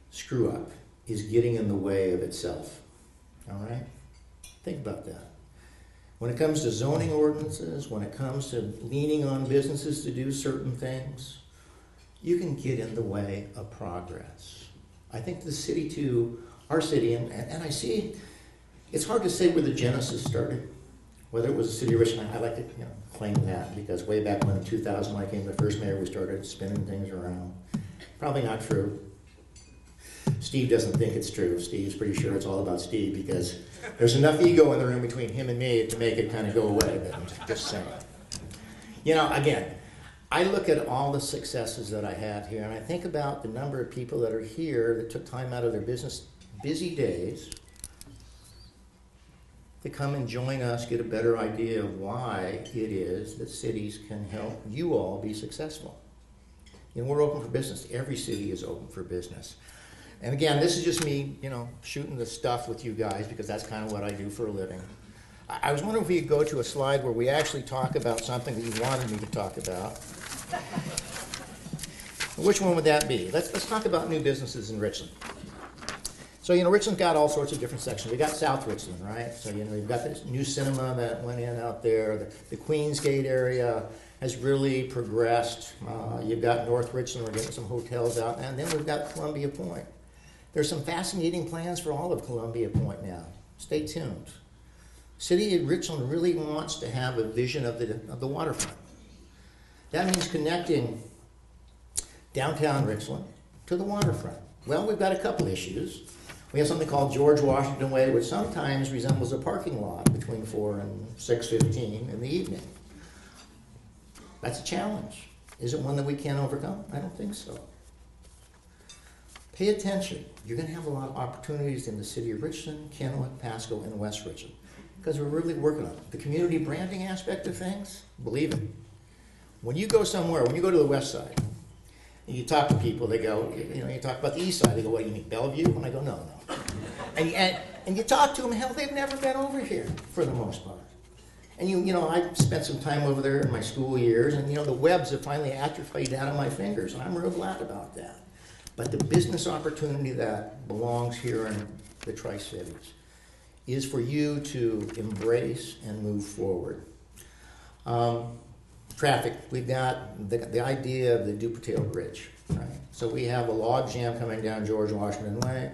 S5: screw up is getting in the way of itself, all right? Think about that. When it comes to zoning ordinances, when it comes to leaning on businesses to do certain things, you can get in the way of progress. I think the city too, our city, and I see, it's hard to say where the genesis started, whether it was the city of Richland. I like to claim that because way back when in 2000 when I came the first mayor, we started spinning things around. Probably not true. Steve doesn't think it's true. Steve's pretty sure it's all about Steve because there's enough ego in the room between him and me to make it kind of go away, but I'm just saying. Again, I look at all the successes that I have here and I think about the number of people that are here that took time out of their busy days to come and join us, get a better idea of why it is that cities can help you all be successful. We're open for business. Every city is open for business. And again, this is just me, shooting the stuff with you guys because that's kind of what I do for a living. I was wondering if we could go to a slide where we actually talk about something that you wanted me to talk about. Which one would that be? Let's talk about new businesses in Richland. So, Richland's got all sorts of different sections. We got South Richland, right? So, you've got this new cinema that went in out there. The Queensgate area has really progressed. You've got North Richland, we're getting some hotels out, and then we've got Columbia Point. There's some fascinating plans for all of Columbia Point now. Stay tuned. City of Richland really wants to have a vision of the waterfront. That means connecting downtown Richland to the waterfront. Well, we've got a couple issues. We have something called George Washington Way, which sometimes resembles a parking lot between 4 and 6:15 in the evening. That's a challenge. Is it one that we can't overcome? I don't think so. Pay attention. You're going to have a lot of opportunities in the city of Richland, Kennewick, Pasco, and West Richland, because we're really working on it. The community branding aspect of things, believe it. When you go somewhere, when you go to the west side, and you talk to people, they go, you talk about the east side, they go, what, you mean Bellevue? And I go, no. And you talk to them, hell, they've never been over here, for the most part. And I spent some time over there in my school years, and the webs have finally atrophied out of my fingers, and I'm real glad about that. But the business opportunity that belongs here in the Tri-Cities is for you to embrace and move forward. Traffic, we've got the idea of the Dupertale Bridge, right? So we have a log jam coming down George Washington Way.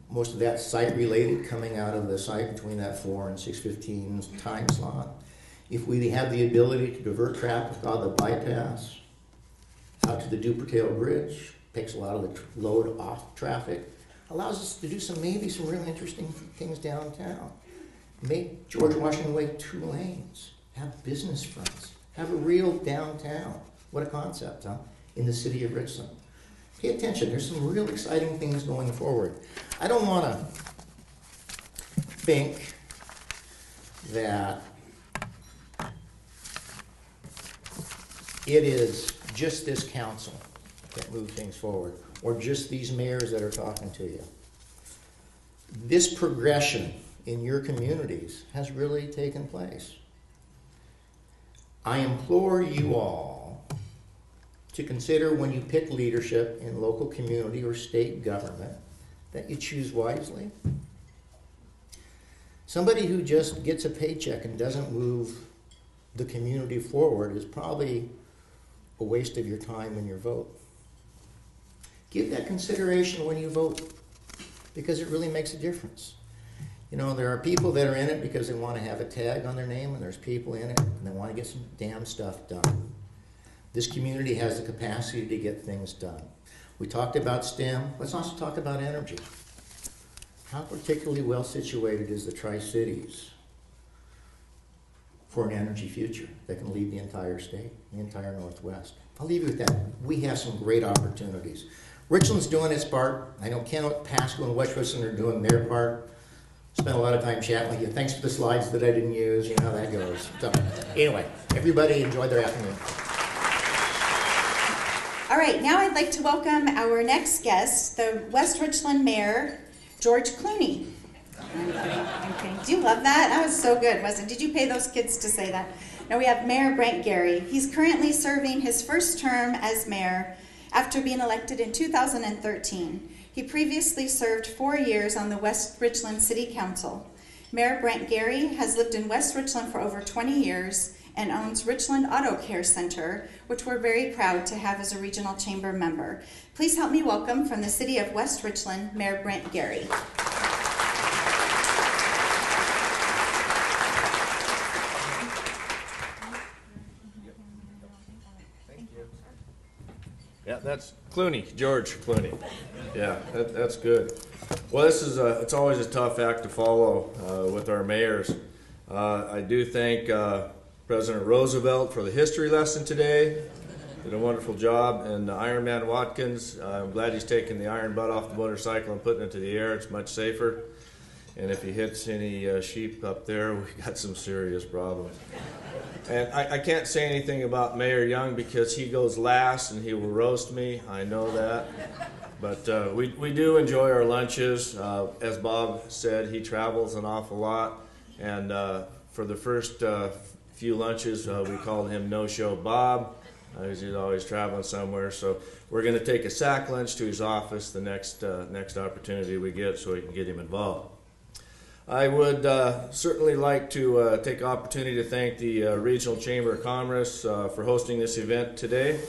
S5: Most of that site related, coming out of the site between that 4 and 6:15 time slot. If we have the ability to divert traffic out of the bypass out to the Dupertale Bridge, takes a lot of the load off traffic, allows us to do maybe some really interesting things downtown. Make George Washington Way 2 lanes, have business fronts, have a real downtown. What a concept, huh? In the city of Richland. Pay attention, there's some real exciting things going forward. I don't want to think that it is just this council that move things forward, or just these mayors that are talking to you. This progression in your communities has really taken place. I implore you all to consider when you pick leadership in local community or state government that you choose wisely. Somebody who just gets a paycheck and doesn't move the community forward is probably a waste of your time and your vote. Give that consideration when you vote, because it really makes a difference. There are people that are in it because they want to have a tag on their name, and there's people in it and they want to get some damn stuff done. This community has the capacity to get things done. We talked about STEM. Let's also talk about energy. How particularly well situated is the Tri-Cities for an energy future that can lead the entire state, the entire Northwest? I'll leave you with that. We have some great opportunities. Richland's doing its part. I know Kennewick, Pasco, and West Richland are doing their part. Spent a lot of time chatting with you. Thanks for the slides that I didn't use. You know how that goes. So, anyway, everybody enjoy their afternoon.
S1: All right, now I'd like to welcome our next guest, the West Richland Mayor, George Clooney. Okay. Do you love that? That was so good, wasn't it? Did you pay those kids to say that? Now we have Mayor Brent Gerry. He's currently serving his first term as mayor after being elected in 2013. He previously served 4 years on the West Richland City Council. Mayor Brent Gerry has lived in West Richland for over 20 years and owns Richland Auto Care Center, which we're very proud to have as a regional chamber member. Please help me welcome from the city of West Richland, Mayor Brent Gerry.
S13: Yeah, that's Clooney, George Clooney. Yeah, that's good. Well, this is it's always a tough act to follow with our mayors. I do thank President Roosevelt for the history lesson today. Did a wonderful job. And Iron Man Watkins, I'm glad he's taking the iron butt off the motorcycle and putting it to the air. It's much safer. And if he hits any sheep up there, we got some serious problems. And I can't say anything about Mayor Young because he goes last and he will roast me. I know that. But we do enjoy our lunches. As Bob said, he travels an awful lot. And for the first few lunches, we called him No-Show Bob. He's always traveling somewhere. So we're going to take a sack lunch to his office the next opportunity we get so we can get him involved. I would certainly like to take the opportunity to thank the Regional Chamber of Commerce for hosting this event today,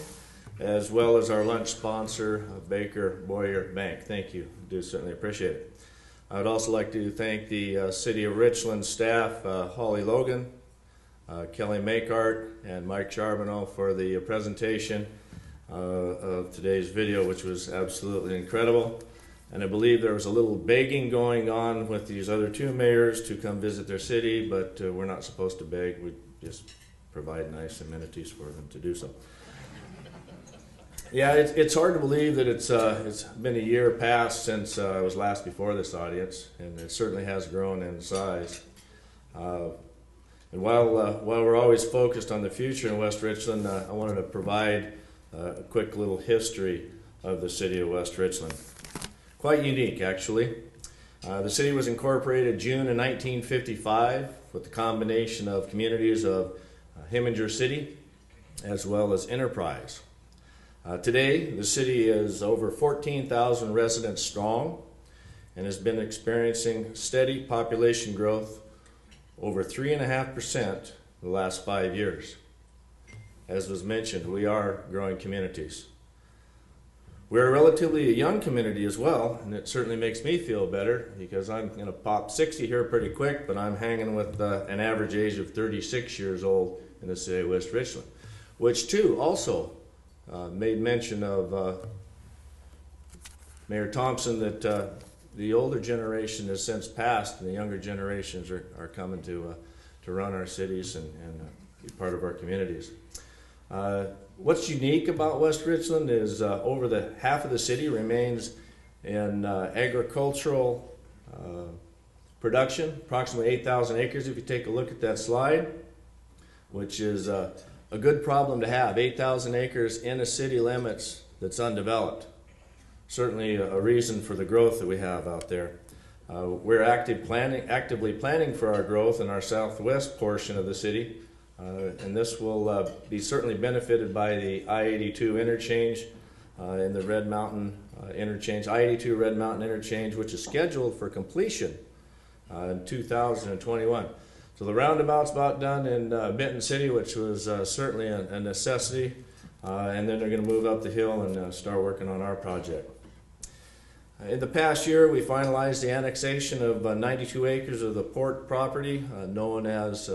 S13: as well as our lunch sponsor, Baker Boyer Bank. Thank you. I do certainly appreciate it. I would also like to thank the City of Richland staff, Holly Logan, Kelly Makart, and Mike Charbonneau for the presentation of today's video, which was absolutely incredible. And I believe there was a little begging going on with these other two mayors to come visit their city, but we're not supposed to beg. We just provide nice amenities for them to do so. Yeah, it's hard to believe that it's been a year past since I was last before this audience, and it certainly has grown in size. And while we're always focused on the future in West Richland, I wanted to provide a quick little history of the city of West Richland. Quite unique, actually. The city was incorporated June of 1955 with the combination of communities of Heminger City as well as Enterprise. Today, the city is over 14,000 residents strong and has been experiencing steady population growth over 3.5% the last 5 years. As was mentioned, we are growing communities. We're a relatively young community as well, and it certainly makes me feel better because I'm going to pop 60 here pretty quick, but I'm hanging with an average age of 36 years old in the city of West Richland, which too also made mention of Mayor Thompson that the older generation has since passed and the younger generations are coming to run our cities and be part of our communities. What's unique about West Richland is over the half of the city remains in agricultural production, approximately 8,000 acres if you take a look at that slide, which is a good problem to have. 8,000 acres in the city limits that's undeveloped. Certainly a reason for the growth that we have out there. We're actively planning for our growth in our southwest portion of the city, and this will be certainly benefited by the I-82 interchange in the Red Mountain interchange, I-82 Red Mountain interchange, which is scheduled for completion in 2021. So the roundabout's about done in Benton City, which was certainly a necessity, and then they're going to move up the hill and start working on our project. In the past year, we finalized the annexation of 92 acres of the port property known as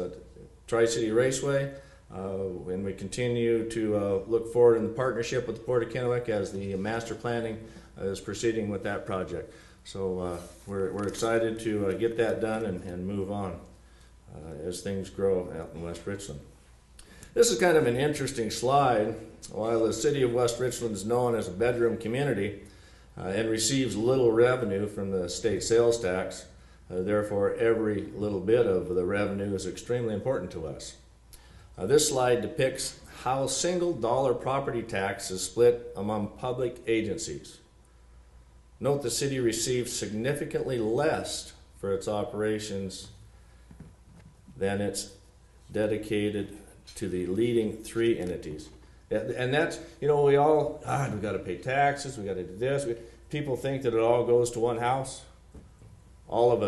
S13: Tri-City Raceway, and we continue to look forward in the partnership with the Port of Kennewick as the master planning is proceeding with that project. So we're excited to get that done and move on as things grow out in West Richland. This is kind of an interesting slide. While the city of West Richland is known as a bedroom community and receives little revenue from the state sales tax, therefore every little bit of the revenue is extremely important to us. This slide depicts how single dollar property tax is split among public agencies. Note the city receives significantly less for its operations than it's dedicated to the leading three entities. And that's, we all, we got to pay taxes, we got to do this. People think that it all goes to one house. All of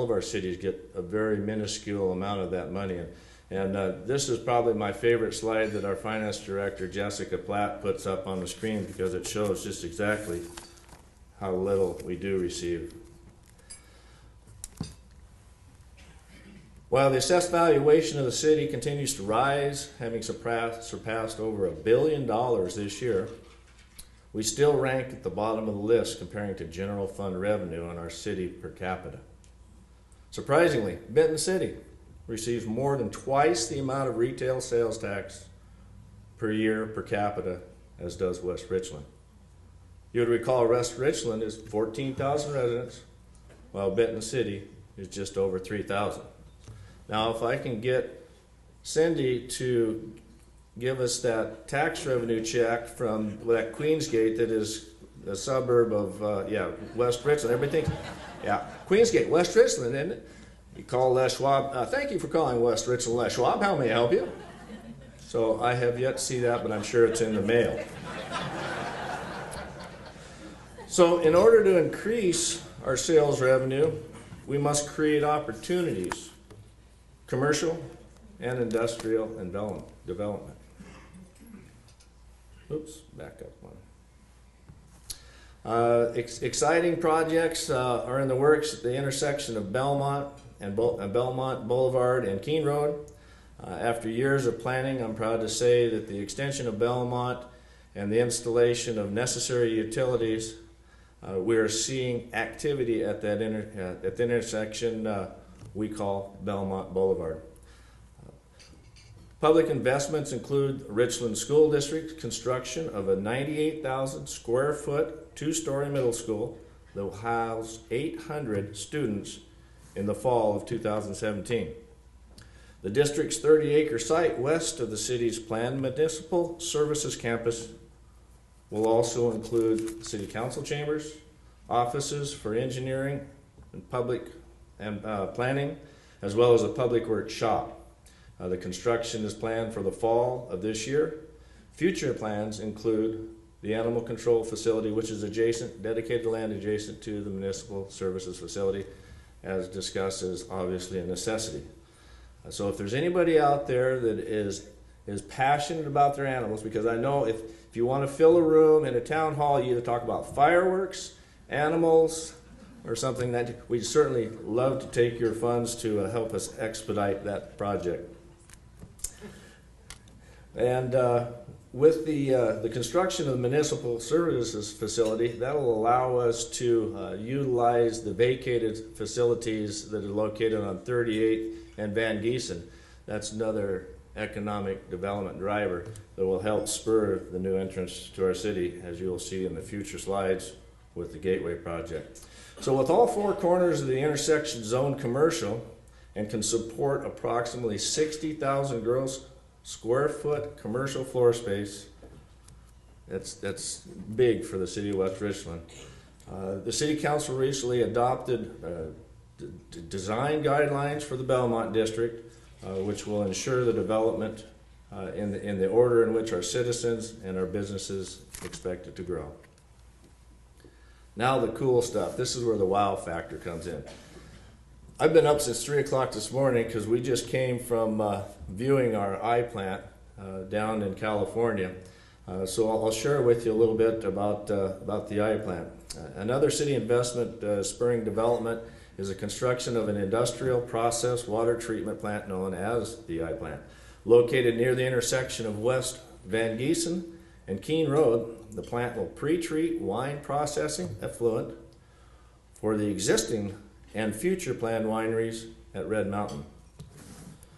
S13: our cities get a very minuscule amount of that money. And this is probably my favorite slide that our finance director, Jessica Platt, puts up on the screen because it shows just exactly how little we do receive. While the assessed valuation of the city continues to rise, having surpassed over $1 billion this year, we still rank at the bottom of the list comparing to general fund revenue on our city per capita. Surprisingly, Benton City receives more than twice the amount of retail sales tax per year per capita as does West Richland. You would recall West Richland is 14,000 residents, while Benton City is just over 3,000. Now, if I can get Cindy to give us that tax revenue check from that Queensgate that is a suburb of, West Richland. Everything, Queensgate, West Richland, isn't it? You call Les Schwab. Thank you for calling West Richland, Les Schwab. How may I help you? So I have yet to see that, but I'm sure it's in the mail. So in order to increase our sales revenue, we must create opportunities. Commercial and industrial development. Oops, back up one. Exciting projects are in the works at the intersection of Belmont Boulevard and Keene Road. After years of planning, I'm proud to say that the extension of Belmont and the installation of necessary utilities, we are seeing activity at that at the intersection we call Belmont Boulevard. Public investments include Richland School District construction of a 98,000 square foot, two-story middle school that will house 800 students in the fall of 2017. The district's 30-acre site west of the city's planned municipal services campus will also include city council chambers, offices for engineering and public and planning, as well as a public works shop. The construction is planned for the fall of this year. Future plans include the animal control facility, which is adjacent, dedicated land adjacent to the municipal services facility, as discussed, is obviously a necessity. So if there's anybody out there that is passionate about their animals, because I know if you want to fill a room in a town hall, you either talk about fireworks, animals, or something, that we'd certainly love to take your funds to help us expedite that project. And with the construction of the municipal services facility, that'll allow us to utilize the vacated facilities that are located on 38 and Van Giesen. That's another economic development driver that will help spur the new entrance to our city, as you will see in the future slides with the Gateway project. So with all four corners of the intersection zoned commercial and can support approximately 60,000 gross square foot commercial floor space, that's big for the city of West Richland. The city council recently adopted design guidelines for the Belmont district, which will ensure the development in the order in which our citizens and our businesses expect it to grow. Now the cool stuff. This is where the wow factor comes in. I've been up since 3 o'clock this morning because we just came from viewing our eye plant down in California. So I'll share with you a little bit about the eye plant. Another city investment spurring development is the construction of an industrial process water treatment plant known as the eye plant. Located near the intersection of West Van Giesen and Keene Road, the plant will pre-treat wine processing effluent for the existing and future planned wineries at Red Mountain.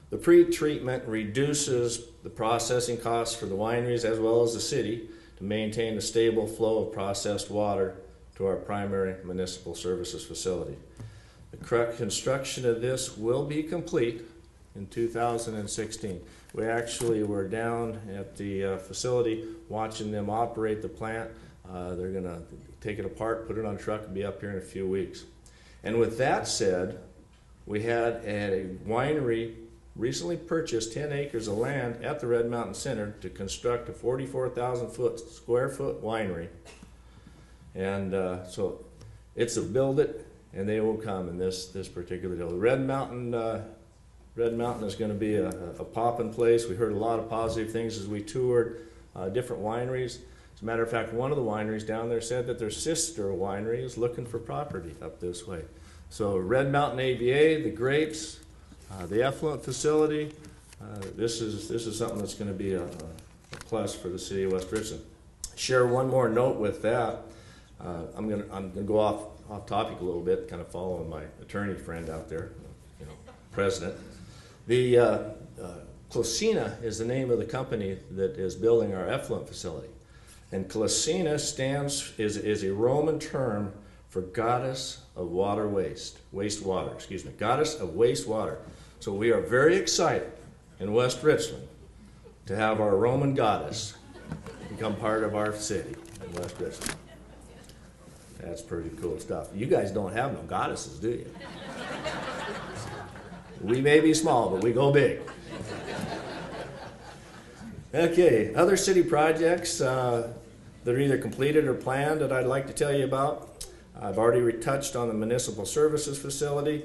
S13: The pre-treatment reduces the processing costs for the wineries as well as the city to maintain a stable flow of processed water to our primary municipal services facility. The construction of this will be complete in 2016. We actually were down at the facility watching them operate the plant. They're going to take it apart, put it on a truck, and be up here in a few weeks. And with that said, we had a winery recently purchased 10 acres of land at the Red Mountain Center to construct a 44,000 square foot winery. And so it's a build it and they will come in this particular deal. Red Mountain is going to be a poppin' place. We heard a lot of positive things as we toured different wineries. As a matter of fact, one of the wineries down there said that their sister winery is looking for property up this way. So Red Mountain ABA, the grapes, the effluent facility, this is something that's going to be a plus for the city of West Richland. Share one more note with that. I'm going to go off topic a little bit, kind of following my attorney friend out there, president. The Closina is the name of the company that is building our effluent facility. And Closina is a Roman term for goddess of water wastewater, goddess of wastewater. So we are very excited in West Richland to have our Roman goddess become part of our city in West Richland. That's pretty cool stuff. You guys don't have no goddesses, do you? We may be small, but we go big. Okay, other city projects that are either completed or planned that I'd like to tell you about. I've already touched on the municipal services facility.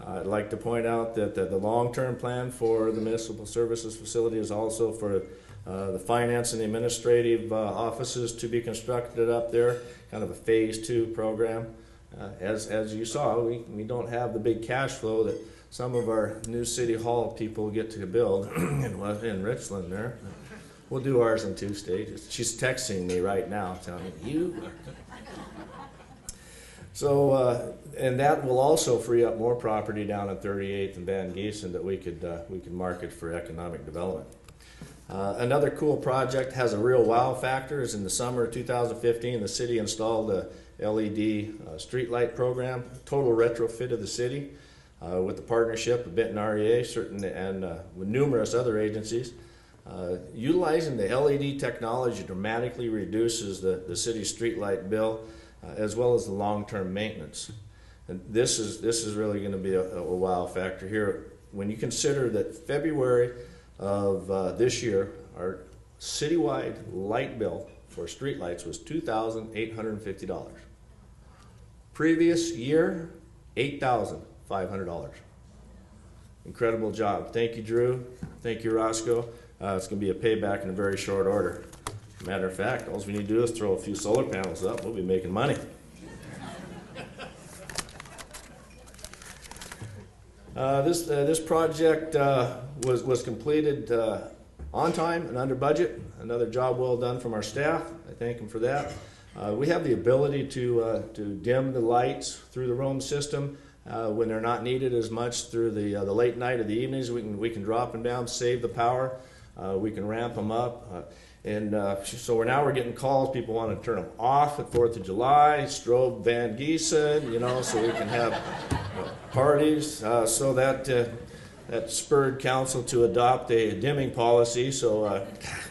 S13: I'd like to point out that the long-term plan for the municipal services facility is also for the finance and the administrative offices to be constructed up there, kind of a phase 2 program. As you saw, we don't have the big cash flow that some of our new city hall people get to build in Richland there. We'll do ours in 2 stages. She's texting me right now telling me, you are... So, and that will also free up more property down at 38th and Van Giesen that we could market for economic development. Another cool project has a real wow factor is in the summer of 2015, the city installed a LED streetlight program, total retrofit of the city with the partnership of Benton REA and with numerous other agencies. Utilizing the LED technology dramatically reduces the city's streetlight bill as well as the long-term maintenance. And this is really going to be a wow factor here. When you consider that February of this year, our citywide light bill for streetlights was $2,850. Previous year, $8,500. Incredible job. Thank you, Drew. Thank you, Roscoe. It's going to be a payback in a very short order. Matter of fact, all we need to do is throw a few solar panels up. We'll be making money. This project was completed on time and under budget. Another job well done from our staff. I thank them for that. We have the ability to dim the lights through the roam system when they're not needed as much through the late night or the evenings. We can drop them down, save the power. We can ramp them up. So we're getting calls. People want to turn them off at 4th of July, strobe Van Giesen, so we can have parties. So that spurred council to adopt a dimming policy. So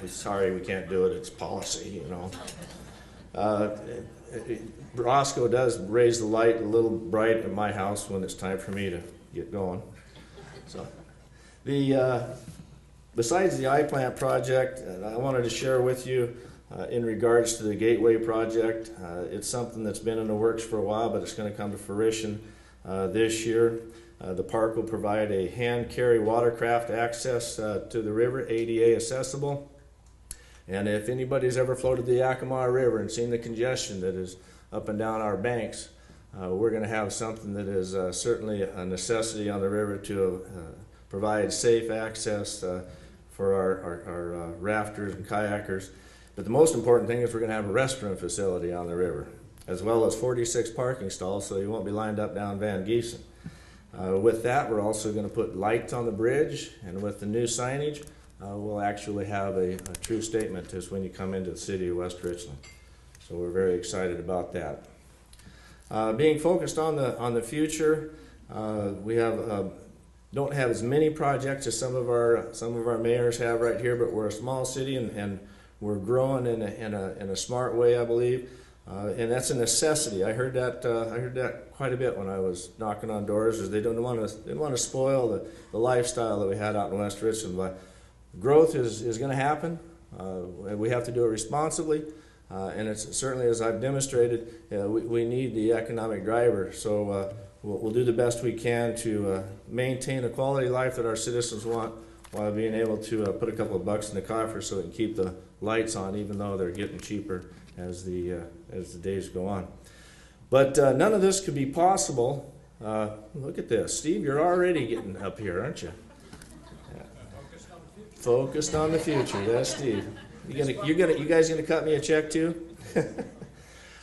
S13: sorry, we can't do it. It's policy, Roscoe does raise the light a little bright at my house when it's time for me to get going. So besides the iPlant project, I wanted to share with you in regards to the Gateway project. It's something that's been in the works for a while, but it's going to come to fruition this year. The park will provide a hand-carry watercraft access to the river, ADA accessible. And if anybody's ever floated the Yakima River and seen the congestion that is up and down our banks, we're going to have something that is certainly a necessity on the river to provide safe access for our rafters and kayakers. But the most important thing is we're going to have a restroom facility on the river, as well as 46 parking stalls, so you won't be lined up down Van Giesen. With that, we're also going to put lights on the bridge, and with the new signage, we'll actually have a true statement as when you come into the city of West Richland. So we're very excited about that. Being focused on the future, we don't have as many projects as some of our mayors have right here, but we're a small city and we're growing in a smart way, I believe. And that's a necessity. I heard that quite a bit when I was knocking on doors, is they didn't want to spoil the lifestyle that we had out in West Richland. But growth is going to happen. We have to do it responsibly, and it's certainly, as I've demonstrated, we need the economic driver. So we'll do the best we can to maintain a quality life that our citizens want, while being able to put a couple of bucks in the coffer so we can keep the lights on, even though they're getting cheaper as the days go on. But none of this could be possible. Look at this, Steve. You're already getting up here, aren't you? Yeah. Focused on the future. That's Steve. You guys gonna cut me a check too?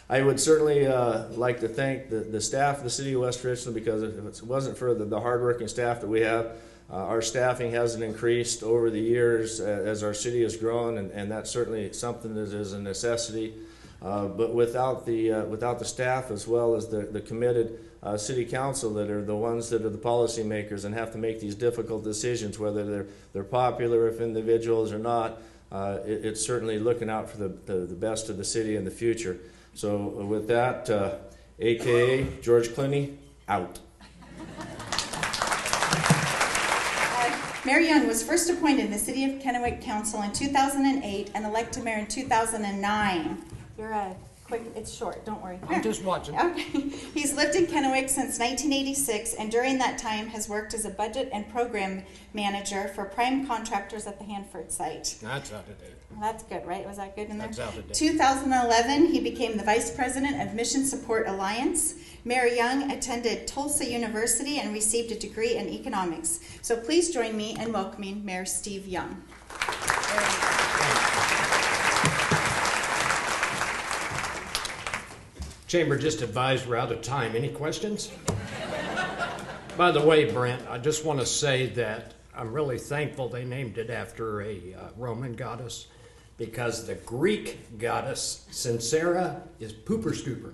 S13: I would certainly like to thank the staff of the city of West Richland, because if it wasn't for the hardworking staff that we have, our staffing hasn't increased over the years as our city has grown, and that's certainly something that is a necessity. But without the staff, as well as the committed city council that are the ones that are the policy makers and have to make these difficult decisions, whether they're popular if individuals or not, it's certainly looking out for the best of the city in the future. So with that, AKA George Clooney, out.
S1: Mayor Young was first appointed in the City of Kennewick Council in 2008 and elected mayor in 2009. You're quick, it's short, don't worry.
S6: I'm just watching.
S1: Okay. He's lived in Kennewick since 1986, and during that time has worked as a budget and program manager for prime contractors at the Hanford site.
S6: That's out of date.
S1: Well, that's good, right? Was that good in there?
S6: That's out of date.
S1: 2011, he became the vice president of Mission Support Alliance. Mayor Young attended Tulsa University and received a degree in economics. So please join me in welcoming Mayor Steve Young.
S6: Chamber just advised we're out of time. Any questions? By the way, Brent, I just want to say that
S14: I'm really thankful they named it after a Roman goddess, because the Greek goddess Sincera is pooper scooper.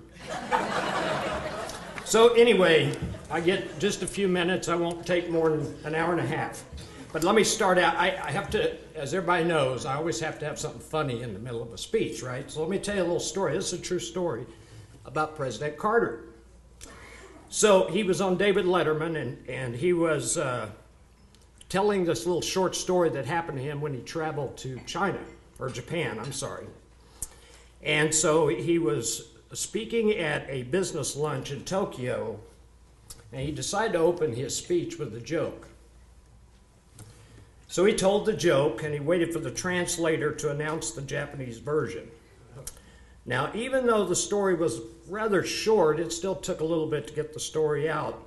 S14: So anyway, I get just a few minutes. I won't take more than an hour and a half. But let me start out. I have to, as everybody knows, I always have to have something funny in the middle of a speech, right? So let me tell you a little story. This is a true story about President Carter. So he was on David Letterman, and he was telling this little short story that happened to him when he traveled to China, or Japan, I'm sorry. And so he was speaking at a business lunch in Tokyo, and he decided to open his speech with a joke. So he told the joke, and he waited for the translator to announce the Japanese version. Now, even though the story was rather short, it still took a little bit to get the story out.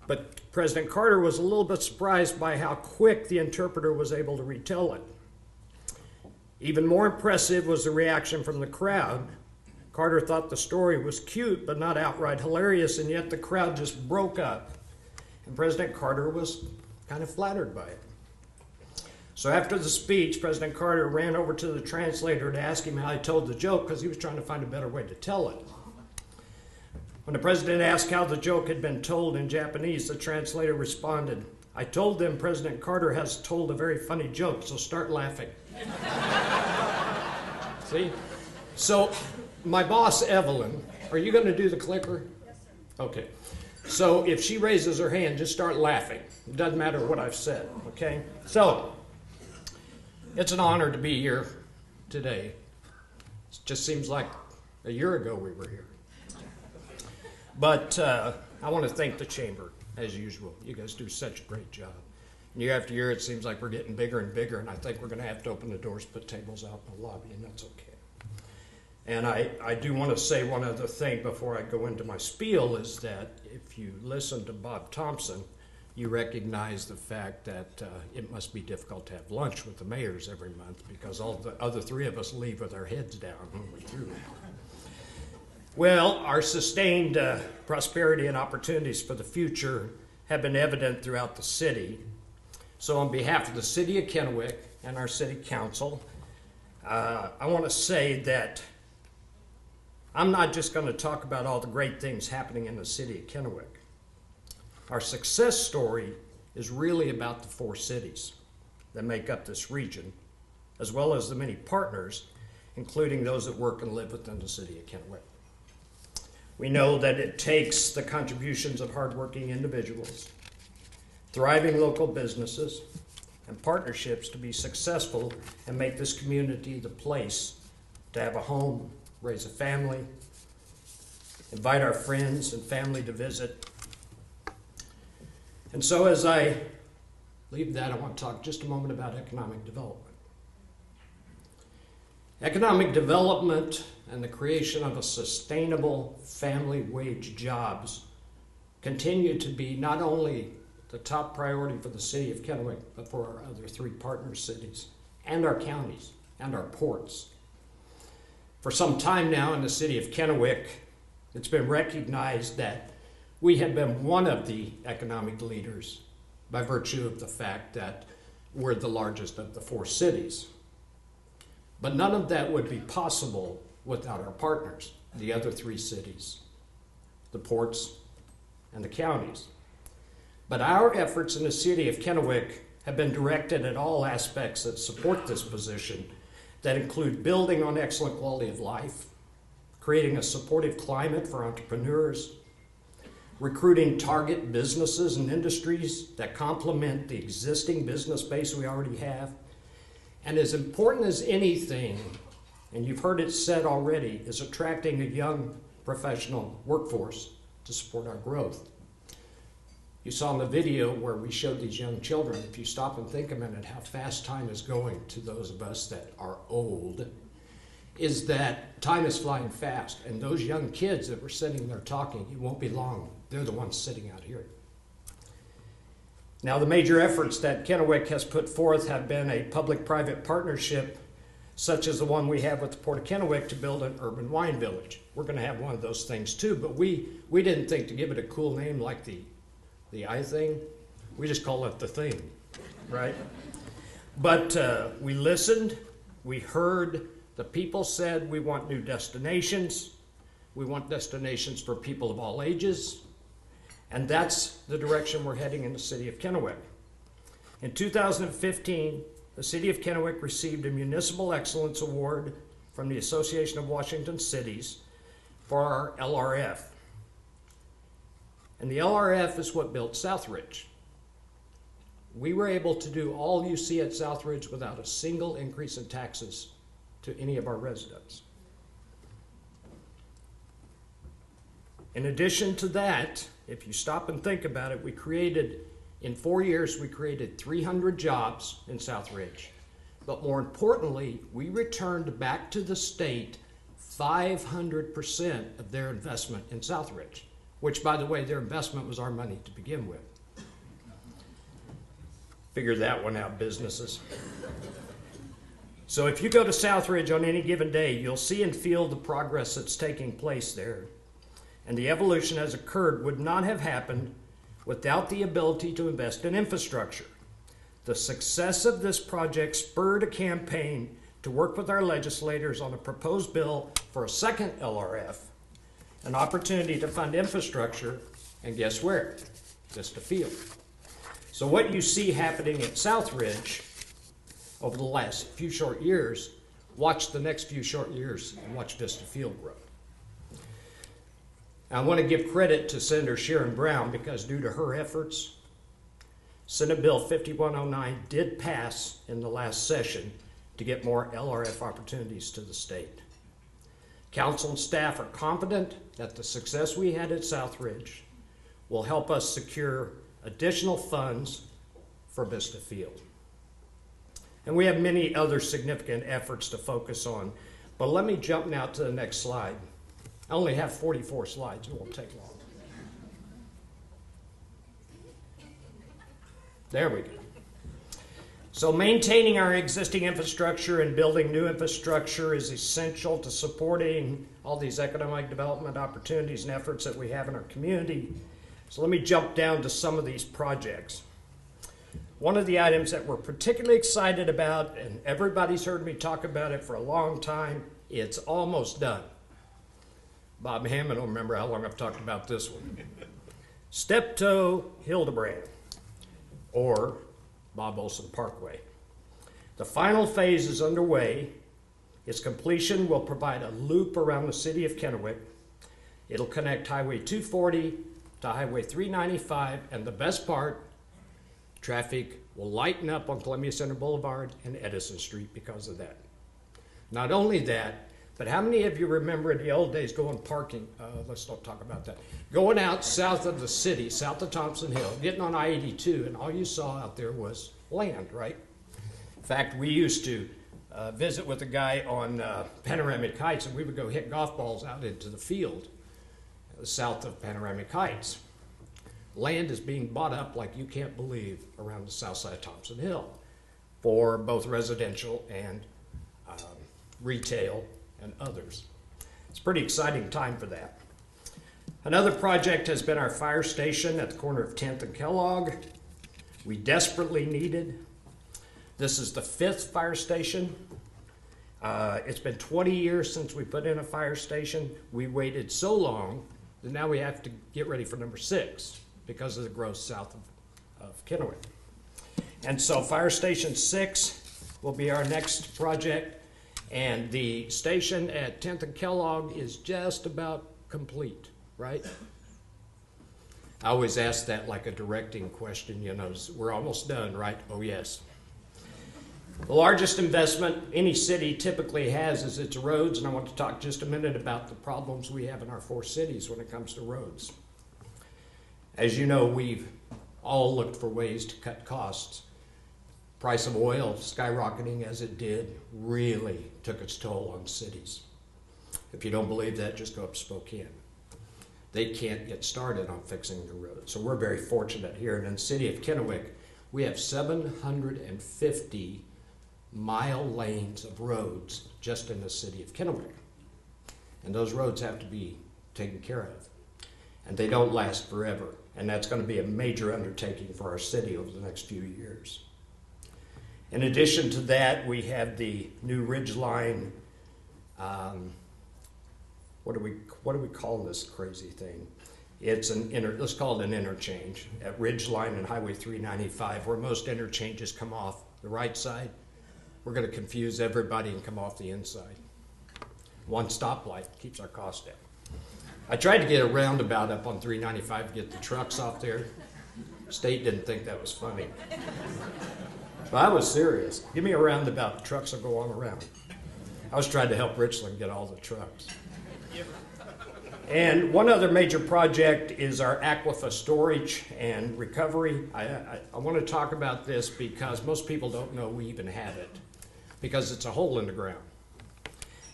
S14: But President Carter was a little bit surprised by how quick the interpreter was able to retell it. Even more impressive was the reaction from the crowd. Carter thought the story was cute, but not outright hilarious, and yet the crowd just broke up. And President Carter was kind of flattered by it. So after the speech, President Carter ran over to the translator to ask him how he told the joke, because he was trying to find a better way to tell it. When the president asked how the joke had been told in Japanese, the translator responded, "I told them President Carter has told a very funny joke, so start laughing." See? So my boss, Evelyn, are you going to do the clicker? Yes, sir. Okay. So if she raises her hand, just start laughing. It doesn't matter what I've said, okay? So it's an honor to be here today. It just seems like a year ago we were here. But I want to thank the Chamber, as usual. You guys do such a great job. And year after year, it seems like we're getting bigger and bigger, and I think we're going to have to open the doors, put tables out in the lobby, and that's okay. And I do want to say one other thing before I go into my spiel, is that if you listen to Bob Thompson, you recognize the fact that it must be difficult to have lunch with the mayors every month, because all the other three of us leave with our heads down when we're through. Well, our sustained prosperity and opportunities for the future have been evident throughout the city. So on behalf of the city of Kennewick and our city council, I want to say that I'm not just going to talk about all the great things happening in the city of Kennewick. Our success story is really about the 4 cities that make up this region, as well as the many partners, including those that work and live within the city of Kennewick. We know that it takes the contributions of hardworking individuals, thriving local businesses, and partnerships to be successful and make this community the place to have a home, raise a family, invite our friends and family to visit. And so as I leave that, I want to talk just a moment about economic development. Economic development and the creation of a sustainable family wage jobs continue to be not only the top priority for the city of Kennewick, but for our other 3 partner cities and our counties and our ports. For some time now in the city of Kennewick, it's been recognized that we have been one of the economic leaders by virtue of the fact that we're the largest of the 4 cities. But none of that would be possible without our partners, the other 3 cities, the ports, and the counties. But our efforts in the city of Kennewick have been directed at all aspects that support this position, that include building on excellent quality of life, creating a supportive climate for entrepreneurs, recruiting target businesses and industries that complement the existing business base we already have, and as important as anything, and you've heard it said already, is attracting a young professional workforce to support our growth. You saw in the video where we showed these young children, if you stop and think a minute how fast time is going to those of us that are old, is that time is flying fast. And those young kids that were sitting there talking, it won't be long, they're the ones sitting out here. Now, the major efforts that Kennewick has put forth have been a public-private partnership, such as the one we have with the Port of Kennewick to build an urban wine village. We're going to have one of those things too, but we didn't think to give it a cool name like the I thing. We just call it the thing. right? But we listened, we heard, the people said we want new destinations. We want destinations for people of all ages. And that's the direction we're heading in the city of Kennewick. In 2015, the city of Kennewick received a Municipal Excellence Award from the Association of Washington Cities for our LRF. And the LRF is what built Southridge. We were able to do all you see at Southridge without a single increase in taxes to any of our residents. In addition to that, if you stop and think about it, in 4 years, we created 300 jobs in Southridge. But more importantly, we returned back to the state 500% of their investment in Southridge, which, by the way, their investment was our money to begin with. Figure that one out, businesses. So if you go to Southridge on any given day, you'll see and feel the progress that's taking place there. And the evolution as occurred would not have happened without the ability to invest in infrastructure. The success of this project spurred a campaign to work with our legislators on a proposed bill for a second LRF, an opportunity to fund infrastructure, and guess where? Just a field. So what you see happening at Southridge over the last few short years, watch the next few short years and watch Vista Field grow. I want to give credit to Senator Sharon Brown because due to her efforts, Senate Bill 5109 did pass in the last session to get more LRF opportunities to the state. Council and staff are confident that the success we had at Southridge will help us secure additional funds for Vista Field. And we have many other significant efforts to focus on, but let me jump now to the next slide. I only have 44 slides, it won't take long. There we go. So maintaining our existing infrastructure and building new infrastructure is essential to supporting all these economic development opportunities and efforts that we have in our community. So let me jump down to some of these projects. One of the items that we're particularly excited about, and everybody's heard me talk about it for a long time, it's almost done. Bob Hammond will remember how long I've talked about this one. Steptoe Hildebrand, or Bob Olson Parkway. The final phase is underway. Its completion will provide a loop around the city of Kennewick. It'll connect Highway 240 to Highway 395, and the best part, traffic will lighten up on Columbia Center Boulevard and Edison Street because of that. Not only that, but how many of you remember in the old days going parking, let's not talk about that, going out south of the city, south of Thompson Hill, getting on I-82, and all you saw out there was land, right? In fact, we used to visit with a guy on Panoramic Heights, and we would go hit golf balls out into the field south of Panoramic Heights. Land is being bought up like you can't believe around the south side of Thompson Hill for both residential and retail and others. It's a pretty exciting time for that. Another project has been our fire station at the corner of 10th and Kellogg. We desperately needed. This is the 5th fire station. It's been 20 years since we put in a fire station. We waited so long that now we have to get ready for number 6 because of the growth south of Kennewick. And so Fire Station 6 will be our next project, and the station at 10th and Kellogg is just about complete, right? I always ask that like a directing question, you know, we're almost done, right? Oh, yes. The largest investment any city typically has is its roads, and I want to talk just a minute about the problems we have in our 4 cities when it comes to roads. As you know, we've all looked for ways to cut costs. Price of oil skyrocketing as it did really took its toll on cities. If you don't believe that, just go up to Spokane. They can't get started on fixing the roads. So we're very fortunate here. And in the city of Kennewick, we have 750 mile lanes of roads just in the city of Kennewick. And those roads have to be taken care of. And they don't last forever. And that's going to be a major undertaking for our city over the next few years. In addition to that, we have the new Ridgeline, what do we call this crazy thing? It's let's call it an interchange at Ridgeline and Highway 395, where most interchanges come off the right side. We're going to confuse everybody and come off the inside. One stoplight keeps our costs down. I tried to get a roundabout up on 395 to get the trucks off there. State didn't think that was funny. But I was serious. Give me a roundabout, the trucks will go on around. I was trying to help Richland get all the trucks. And one other major project is our aquifer storage and recovery. I want to talk about this because most people don't know we even have it, because it's a hole in the ground.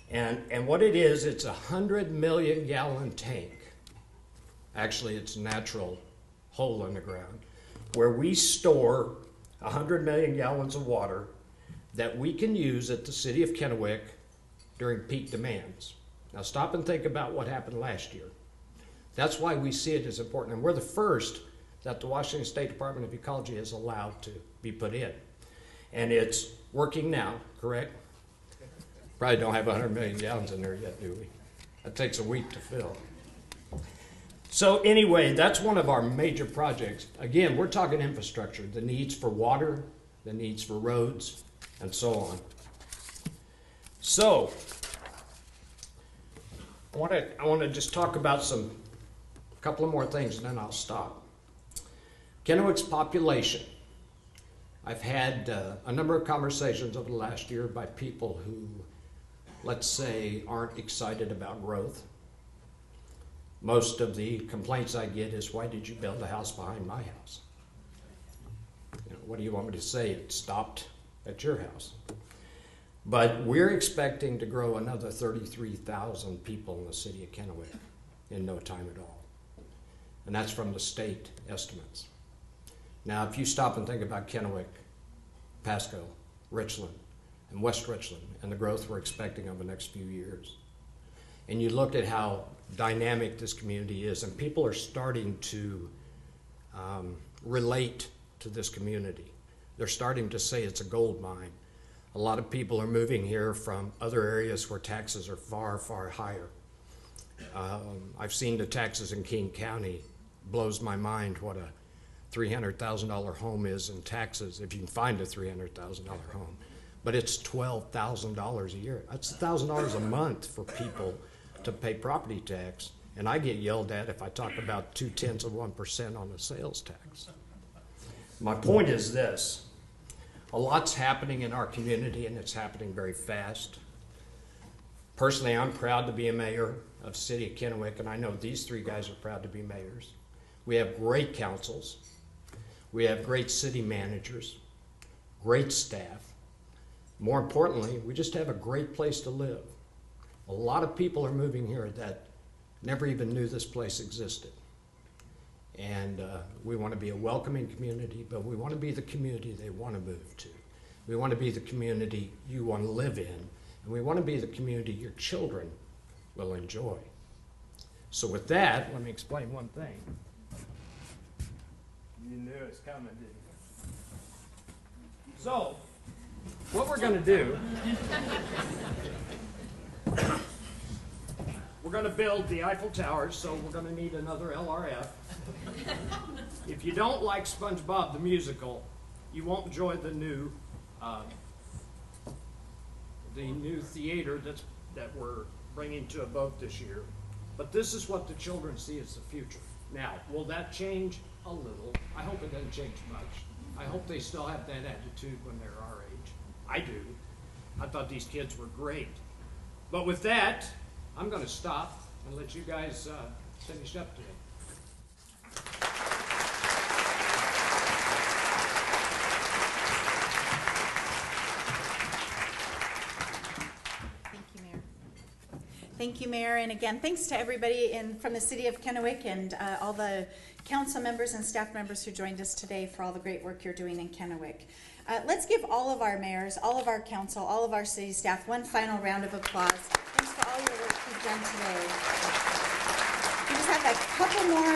S14: And what it is, it's a 100 million gallon tank. Actually, it's a natural hole in the ground where we store 100 million gallons of water that we can use at the city of Kennewick during peak demands. Now stop and think about what happened last year. That's why we see it as important. And we're the first that the Washington State Department of Ecology has allowed to be put in. And it's working now, correct? Probably don't have 100 million gallons in there yet, do we? That takes a week to fill. So anyway, that's one of our major projects. Again, we're talking infrastructure, the needs for water, the needs for roads, and so on. So, I want to just talk about a couple of more things and then I'll stop. Kennewick's population. I've had a number of conversations over the last year by people who, let's say, aren't excited about growth. Most of the complaints I get is, why did you build a house behind my house? You know, what do you want me to say? It stopped at your house. But we're expecting to grow another 33,000 people in the city of Kennewick in no time at all. And that's from the state estimates. Now, if you stop and think about Kennewick, Pasco, Richland, and West Richland, and the growth we're expecting over the next few years, and you look at how dynamic this community is, and people are starting to relate to this community. They're starting to say it's a gold mine. A lot of people are moving here from other areas where taxes are far, far higher. I've seen the taxes in King County. Blows my mind what a $300,000 home is in taxes, if you can find a $300,000 home. But it's $12,000 a year. That's $1,000 a month for people to pay property tax. And I get yelled at if I talk about 0.2% on the sales tax. My point is this. A lot's happening in our community, and it's happening very fast. Personally, I'm proud to be a mayor of the city of Kennewick, and I know these three guys are proud to be mayors. We have great councils. We have great city managers, great staff. More importantly, we just have a great place to live. A lot of people are moving here that never even knew this place existed. And we want to be a welcoming community, but we want to be the community they want to move to. We want to be the community you want to live in, and we want to be the community your children will enjoy. So with that, let me explain one thing. You knew it was coming, didn't you? So, what we're going to do, we're going to build the Eiffel Tower, so we're going to need another LRF. If you don't like SpongeBob the musical, you won't enjoy the new theater that we're bringing to a boat this year. But this is what the children see as the future. Now, will that change? A little. I hope it doesn't change much. I hope they still have that attitude when they're our age. I do. I thought these kids were great. But with that, I'm going to stop and let you guys finish up today.
S1: Thank you, Mayor. And again, thanks to everybody from the city of Kennewick and all the council members and staff members who joined us today for all the great work you're doing in Kennewick. Let's give all of our mayors, all of our council, all of our city staff one final round of applause. Thanks for all your work you've done today. We just have a couple couple more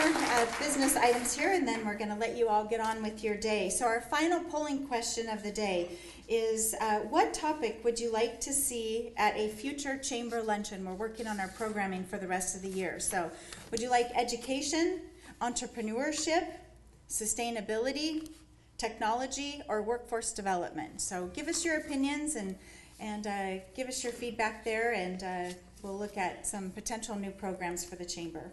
S1: business items here, and then we're going to let you all get on with your day. So our final polling question of the day is, what topic would you like to see at a future chamber luncheon? We're working on our programming for the rest of the year. So would you like education, entrepreneurship, sustainability, technology, or workforce development? So give us your opinions and give us your feedback there, and we'll look at some potential new programs for the chamber.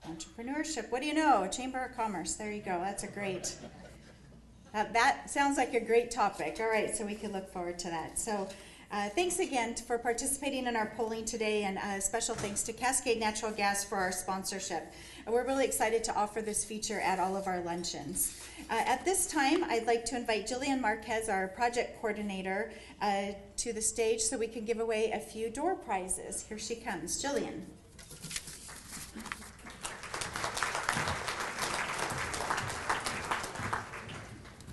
S1: Entrepreneurship, what do you know? Chamber of Commerce, there you go. That's a great, that sounds like a great topic. All right, so we can look forward to that. So thanks again for participating in our polling today, and special thanks to Cascade Natural Gas for our sponsorship. And we're really excited to offer this feature at all of our luncheons. At this time, I'd like to invite Jillian Marquez, our project coordinator, to the stage so we can give away a few door prizes. Here she comes. Jillian.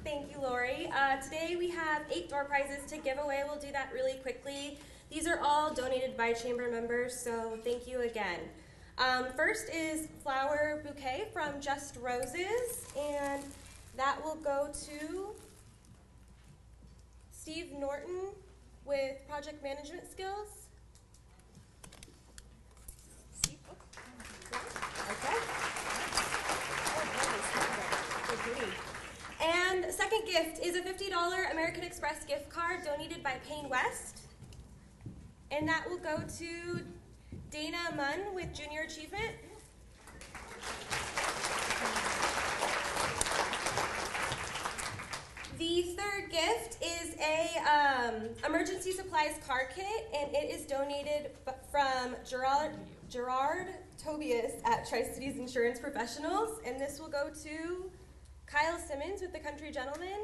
S15: Thank you, Lori. Today we have 8 door prizes to give away. We'll do that really quickly. These are all donated by chamber members, so thank you again. First is flower bouquet from Just Roses, and that will go to Steve Norton with project management skills. Okay. And the second gift is a $50 American Express gift card donated by Payne West. And that will go to Dana Munn with Junior Achievement. The third gift is a emergency supplies car kit, and it is donated from Gerard Tobias at Tri-Cities Insurance Professionals, and this will go to Kyle Simmons with the Country Gentleman.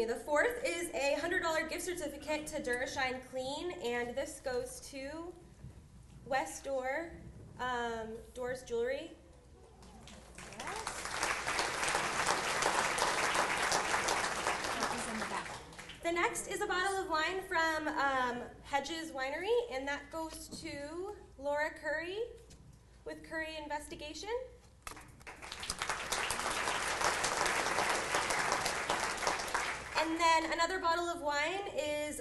S15: The fourth is a $100 gift certificate to Durashine Clean, and this goes to West Door, Doors Jewelry. The next is a bottle of wine from Hedges Winery, and that goes to Laura Curry with Curry Investigation. And then another bottle of wine is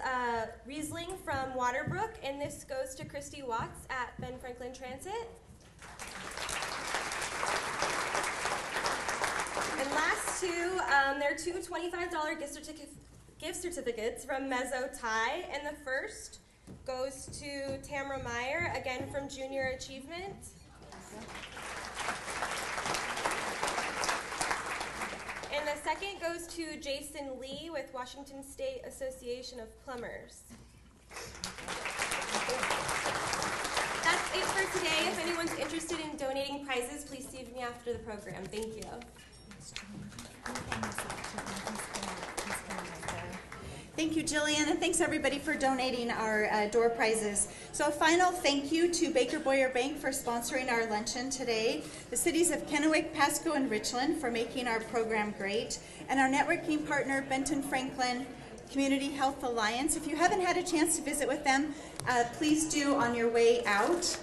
S15: Riesling from Waterbrook, and this goes to Christy Watts at Ben Franklin Transit. And last two, there are 2 $25 gift certificates from Mezzo Thai, and the first goes to Tamara Meyer, again from Junior Achievement. And the second goes to Jason Lee with Washington State Association of Plumbers. That's it for today. If anyone's interested in donating prizes, please see me after the program. Thank you.
S1: Thank you, Jillian, and thanks everybody for donating our door prizes. So a final thank you to Baker Boyer Bank for sponsoring our luncheon today, the cities of Kennewick, Pasco, and Richland for making our program great, and our networking partner, Benton Franklin Community Health Alliance. If you haven't had a chance to visit with them, please do on your way out.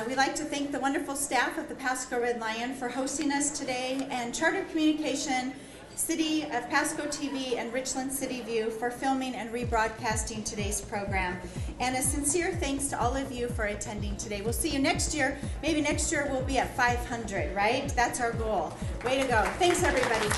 S1: We'd like to thank the wonderful staff of the Pasco Red Lion for hosting us today, and Charter Communication, City of Pasco TV, and Richland City View for filming and rebroadcasting today's program. And a sincere thanks to all of you for attending today. We'll see you next year. Maybe next year we'll be at 500, right? That's our goal. Way to go. Thanks, everybody.